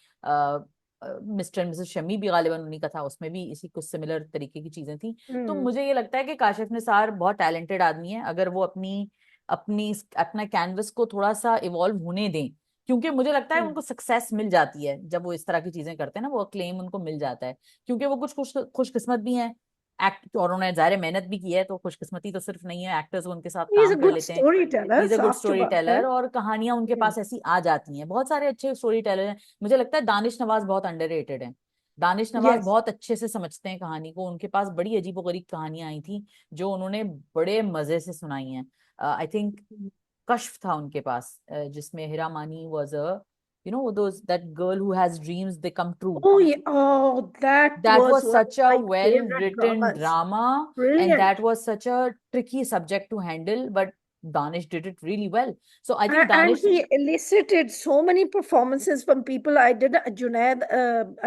मिस्टर एंड मिसेस शमी भी गालिबन उन्हीं का था, उसमें भी इसी कुछ सिमिलर तरीके की चीजें थी. तो Hmm. मुझे ये लगता है कि काशिफ निसार बहुत टैलेंटेड आदमी है, अगर वो अपनी अपनी अपना कैनवस को थोड़ा सा इवॉल्व होने दें. क्योंकि मुझे लगता है Hmm. उनको सक्सेस मिल जाती है जब वो इस तरह की चीजें करते हैं ना, वो अक्लेम उनको मिल जाता है. क्योंकि वो कुछ खुशकिस्मत भी हैं. एक्ट और उन्होंने जाहिर है मेहनत भी की है, तो खुशकिस्मती तो सिर्फ नहीं है, एक्टर्स उनके साथ He's काम a कर good लेते हैं. storyteller, is a good soft story about teller, it. और कहानियां उनके Hmm. पास ऐसी आ जाती हैं. बहुत सारे अच्छे स्टोरी टेलर हैं. मुझे लगता है दानिश नवाज बहुत अंडररेटेड है. दानिश नवाज Yes. बहुत अच्छे से समझते हैं कहानी को. उनके पास बड़ी अजीबोगरीब कहानियां आई थी जो उन्होंने बड़े मजे से सुनाई हैं. आई थिंक कश्फ था उनके पास, जिसमें हिरा मानी was a those that girl who has dreams they come true. Oh, yeah. Oh, that That was was one of such a my well favorite written dramas. drama, and Brilliant. that was such a tricky subject to handle, but Danish did it really well. So I think And Danish. he elicited so many performances from people. I did Junaid,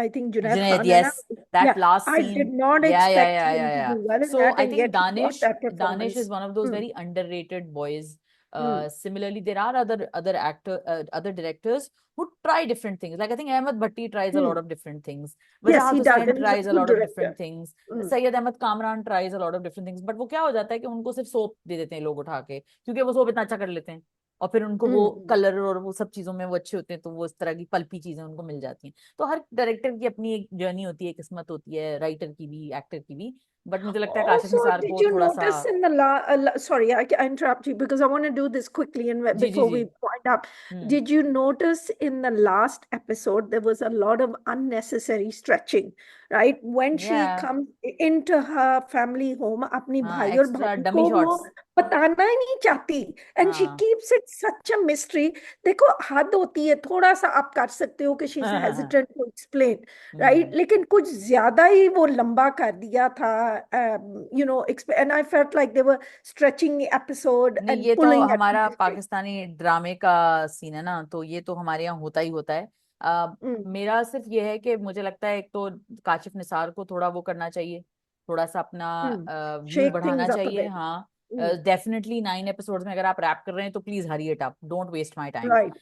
I think Junaid Junaid, Khan, and yes, that yeah, last I did scene. not Yeah, yeah, expect yeah, him yeah, to yeah. do well in So that, I and think yet he got that Danish is performance. one of those Hmm. very underrated boys. Hmm. Similarly, there are other directors who try different things. Like I think Ahmed Bhatti tries a lot Hmm. of different things. Yes, Wajahat he does, Hussain and he's a tries a good lot of different director. things. Hmm. Syed Ahmed Kamran tries a lot of different things. But वो क्या हो जाता है कि उनको सिर्फ soap दे देते हैं लोग उठा के, क्योंकि वो सोप इतना अच्छा कर लेते हैं. और फिर उनको वो Hmm. कलर और वो सब चीजों में वो अच्छे होते हैं, तो वो इस तरह की पल्पी चीजें उनको मिल जाती हैं. तो हर डायरेक्टर की अपनी एक जर्नी होती है, किस्मत होती है, राइटर की भी, एक्टर की भी. बट मुझे लगता है काशिफ Also, निसार did को you थोड़ा सा। notice in the sorry, I interrupt you because I want to do this quickly and ji ji before ji. we wind up. Hmm. Did you notice in the last episode there was a lot of unnecessary stretching, right? When या she comes into her family home, अपनी हाँ, भाई और extra भाभी dummy को वो shots. बताना ही नहीं चाहती, and she हाँ। keeps it such a mystery. देखो हद होती है, थोड़ा सा आप कर सकते हो कि she's हाँ हाँ हाँ। hesitant to explain, hmm. Right, लेकिन कुछ ज्यादा ही वो लंबा कर दिया था, and I felt like they were stretching the episode नहीं, and ये तो pulling at हमारा everything. पाकिस्तानी ड्रामे का सीन है ना, तो ये तो हमारे यहाँ होता ही होता है। Mm, मेरा सिर्फ ये है कि मुझे लगता है एक तो काशिफ निसार को थोड़ा वो करना चाहिए, थोड़ा सा अपना mm. व्यू Shake बढ़ाना things up a चाहिए। bit. हाँ, Mm, डेफिनेटली 9 एपिसोड्स में अगर आप रैप कर रहे हैं तो please hurry it up, don't waste my time. right.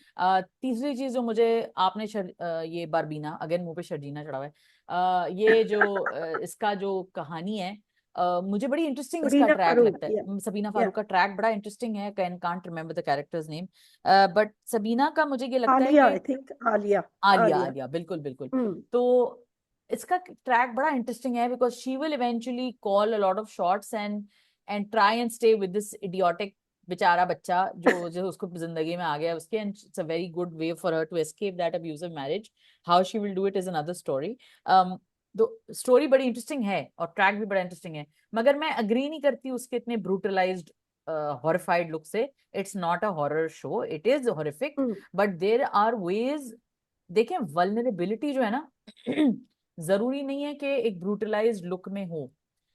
तीसरी चीज जो मुझे, आपने ये बारबीना, अगेन मुंह पे शर्जीना चढ़ा हुआ है। ये जो इसका जो कहानी है, मुझे बड़ी इंटरेस्टिंग इसका Sabina ट्रैक Farooq, लगता है। yeah, Sabina yeah. फारूक का ट्रैक बड़ा इंटरेस्टिंग है, can can't remember the characters name, but Sabina का मुझे ये लगता है Alia, कि I think. Alia. Alia, Alia. Alia बिल्कुल बिल्कुल। Mm. तो इसका ट्रैक बड़ा इंटरेस्टिंग है because she will eventually call a lot of shots and try and stay with this idiotic बेचारा बच्चा जो जो उसको जिंदगी में आ गया उसके, and it's a very good way for her to escape that abusive marriage. How she will do it is another story. तो स्टोरी बड़ी इंटरेस्टिंग है और ट्रैक भी बड़ा इंटरेस्टिंग है, मगर मैं अग्री नहीं करती उसके इतने ब्रूटलाइज्ड हॉरिफाइड लुक से। It's not a horror show, it is horrific, Mm. But there are ways. देखें, वल्नरेबिलिटी जो है ना, जरूरी नहीं है कि एक ब्रूटलाइज्ड लुक में हो।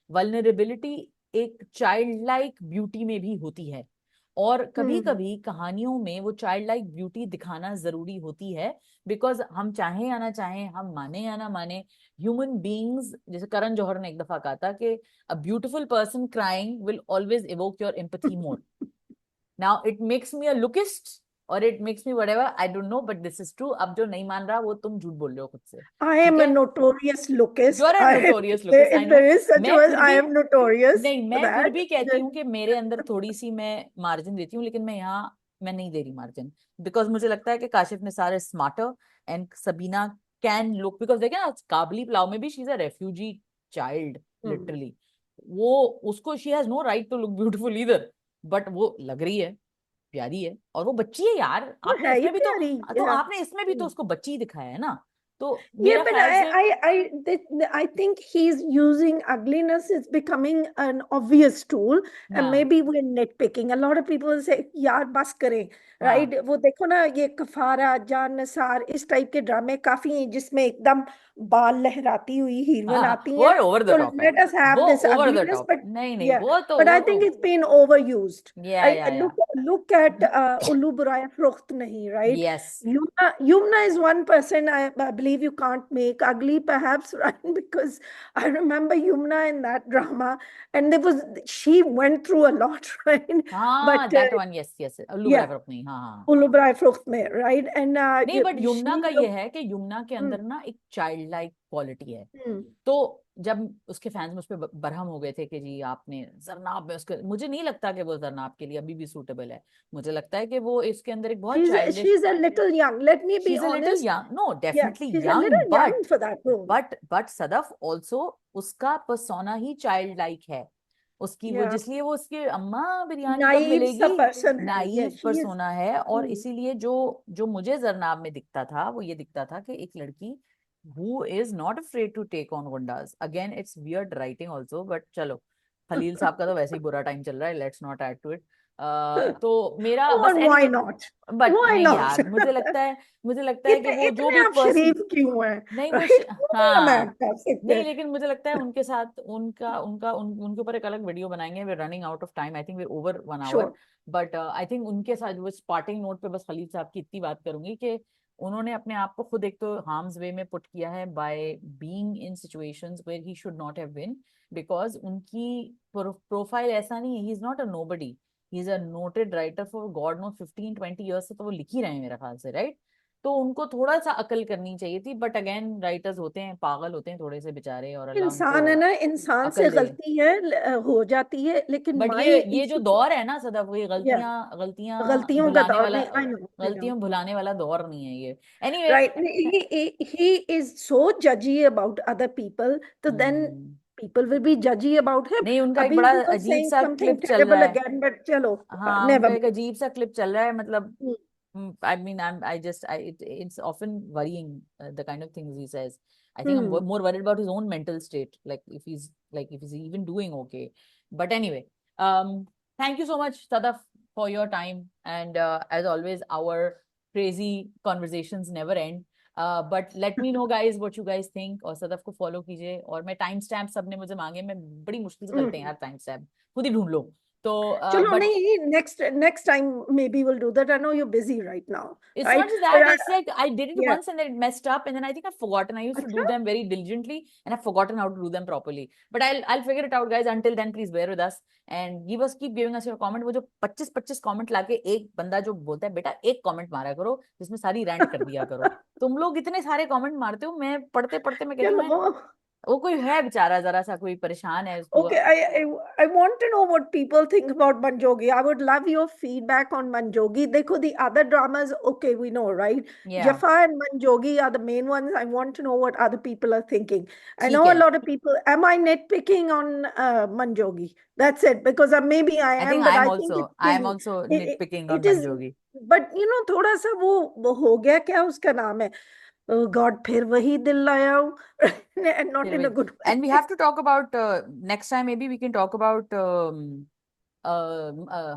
वल्नरेबिलिटी एक चाइल्ड लाइक ब्यूटी में भी होती है, और कभी Mm. कभी कहानियों में वो चाइल्ड लाइक ब्यूटी दिखाना जरूरी होती है। बिकॉज हम चाहें या ना चाहें, हम माने या ना माने, ह्यूमन बीइंग्स, जैसे करण जौहर ने एक दफा कहा था कि a beautiful person crying will always evoke your empathy more. Now it makes me a lookist और it makes me whatever, I don't know, but this is true. अब जो नहीं मान रहा वो तुम झूठ बोल रहे हो खुद से। I ठीक am a है, notorious you lookist. Are a notorious lookist, I If know. there is such a मैं word, फिर I भी, am notorious नहीं, for मैं फिर that. भी कहती हूँ कि मेरे अंदर थोड़ी सी मैं मार्जिन देती हूँ, लेकिन मैं यहाँ मैं नहीं दे रही मार्जिन। बिकॉज मुझे लगता है कि Kashif Nisar is smarter and Sabina can look, because देखे ना काबली पुलाव में भी she is a refugee child Mm. Literally. वो, उसको she has no right to look beautiful इधर, बट वो लग रही है, प्यारी है, और वो बच्ची है यार। वो आपने है ही इसमें भी प्यारी, तो yeah. आपने इसमें भी तो Mm. उसको बच्ची दिखाया है ना, तो Yeah, मेरा but ख्याल से। I think he's using ugliness is becoming an obvious tool, and हाँ maybe we're nitpicking. A lot of people say, "यार बस करें," हाँ right? वो देखो ना, ये कफारा, जान निसार, इस टाइप के ड्रामे काफी हैं जिसमें एकदम बाल लहराती हुई हीरोइन हाँ, आती वो हैं. ओवर द So टॉप है, let us have वो this over the ugliness, top, but नहीं नहीं, yeah, वो but I तो think it's been overused. या Look at Ullu Buraya Frucht Nahi, right? Yes. Yumna is one person I believe you can't make ugly, perhaps, right? Because I remember Yumna in that drama, and there was she went through a lot, right? हाँ, But that one, yes yes, उल्लू बराबर yeah, अपनी, हाँ हाँ। Ulubrai Frucht mein, right? And नहीं, but Yamuna she का ये looked. है कि यमुना के Hmm, अंदर ना एक चाइल्ड लाइक क्वालिटी है। hmm. तो जब उसके फैंस उस पर बरहम हो गए थे कि जी आपने जरनाब में उसके, मुझे नहीं लगता कि वो जरनाब के लिए अभी भी सूटेबल है। मुझे लगता है कि वो इसके अंदर एक बहुत childish, She's a little young. Let me she be is a little honest. Young, no Yeah, definitely she's a young, little young for that role. But Sadaf also, उसका पर्सोना ही चाइल्ड लाइक है। उसकी वो, Yeah, जिसलिए वो उसके अम्मा बिरयानी कब naive मिलेगी, sa person hai. Yeah, naive she is. Persona है। और Hmm. इसीलिए जो जो मुझे जरनाब में दिखता था वो ये दिखता था कि एक लड़की who is not afraid to take on goondas. Again it's weird writing also, but चलो, खलील साहब का तो वैसे ही बुरा टाइम चल रहा है, let's not add to it. तो मेरा Oh, बस and why anyway, not? But Why नहीं not? यार, मुझे लगता है कि वो जो इतने भी आप पर्सन, शरीफ क्यों हैं, नहीं वो राइट? वो भी हम ऐड हाँ, कर सकते नहीं, हैं. लेकिन मुझे लगता है उनके साथ उनके ऊपर एक अलग वीडियो बनाएंगे। We running out of time, I think we over 1 hour. Sure. But I think उनके साथ वो स्पार्टिंग नोट पे बस खलील साहब की इतनी बात करूंगी कि उन्होंने अपने आप को खुद एक तो हार्म्स वे में पुट किया है by being in situations where he should not have been. Because उनकी प्रोफाइल ऐसा नहीं है, he is not a nobody, he is a noted writer for God know 15-20 years से, तो वो लिख ही रहे हैं मेरे ख्याल से, राइट? तो उनको थोड़ा सा अकल करनी चाहिए थी, बट अगेन राइटर्स होते हैं, पागल होते हैं थोड़े से बेचारे, और अल्लाह उनको इंसान है ना, इंसान से अकल दे। गलती है, हो जाती है, लेकिन बट माई ये जो इशू. दौर है ना सदफ, ये या, गलतियां गलतियां गलतियों का भुलाने दौर वाला, नहीं. I no, I know. गलतियां भुलाने वाला दौर नहीं है ये। Anyway Right. He is so judgy about other people. So then anyway, people will be judgy about him. नहीं, उनका एक Abhi बड़ा he was अजीब saying सा something क्लिप चल रहा terrible है। again, but chalo, हाँ, never उनका एक mind. अजीब सा क्लिप चल रहा है, मतलब Hmm. I mean, it's often worrying, the kind of things he says. I think I'm Hmm. more worried about his own mental state, like if he's even doing okay. But anyway, thank you so much, Sadaf, for your time. And as always, our crazy conversations never end. But let me know, guys, what you guys think. और सदफ को follow कीजिए। और मैं time stamp सबने मुझे मांगे, मैं बड़ी मुश्किल से चलते हैं Hmm. यार टाइम स्टैम्प, खुद ही ढूंढ लो। तो Chalo, but nahi, next time maybe we'll do that. I know you're busy right now, it's not right? just that, it's like I did it Yeah. once and then it messed up, and then I think I've forgotten. I used to do Acha? them very diligently and I've forgotten how to do them properly. But I'll figure it out, guys. Until then, please bear with us and keep giving us your comment. वो जो 25 comment लाके एक बंदा जो बोलता है, बेटा एक comment मारा करो जिसमें सारी rant कर दिया करो। तुम लोग इतने सारे comment मारते हो, मैं पढ़ते पढ़ते मैं कहती हूँ, मैं Chalo. वो कोई है बेचारा, जरा सा कोई परेशान है उसको। Okay, I want to know what people think about Manjogi. I would love your feedback on Manjogi. Dekho, the other dramas, okay, we know, right? Yeah, Jafar and Manjogi are the main ones. I want to know what other people are thinking. I ठीक know a है। lot of people. Am I nitpicking on Manjogi? That's it. Because maybe I I think am, but I think I'm also nitpicking on it is. Manjogi. But थोड़ा सा वो हो गया क्या उसका नाम है? Oh God, फिर वही दिल लाया हूँ, and not Here in a we good and we way. have to talk about next time. Maybe we can talk about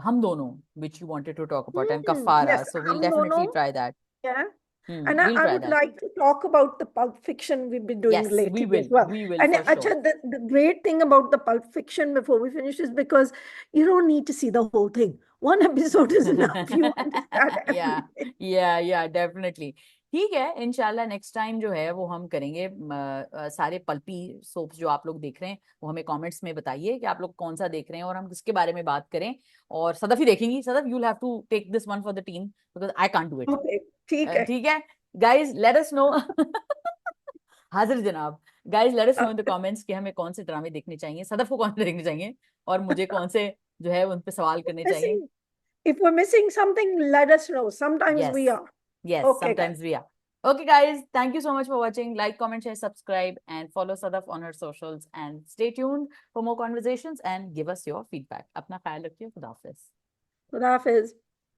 Hum Dono, which you wanted to talk about, and Yes, Kafara. So we'll हम दोनों. definitely try that. Yeah. And We'll I try would that. like to talk about the Pulp Fiction we've been doing Yes, we lately as will. well. We will And for sure. the great thing about the Pulp Fiction before we finish is because you don't need to see the whole thing. One episode is enough. You understand या everything. या definitely. ठीक है, इंशाल्लाह next time जो है वो हम करेंगे। सारे पल्पी सोप्स जो आप लोग देख रहे हैं वो हमें कमेंट्स में बताइए कि आप लोग कौन सा देख रहे हैं और हम किसके बारे में बात करें। और सदफ ही देखेंगी। Sadaf, you have to take this one for the team because I can't do it. Okay, ठीक है. ठीक है, गाइज लेट अस नो। हाजिर जनाब। Guys let us know in the Uh, comments कि हमें कौन से ड्रामे देखने चाहिए, सदफ को कौन से देखने चाहिए, और मुझे कौन से जो है उन पे सवाल करने चाहिए। missing, if we're missing something, let us know. Sometimes we Yes. are. Yes, Okay, guys. sometimes we are. Okay, guys, thank you so much for watching. Like, comment, share, subscribe, and follow Sadaf on her socials. And stay tuned for more conversations and give us your feedback. Apna ख्याल रखिए. खुदा हाफिज. Khuda Hafiz.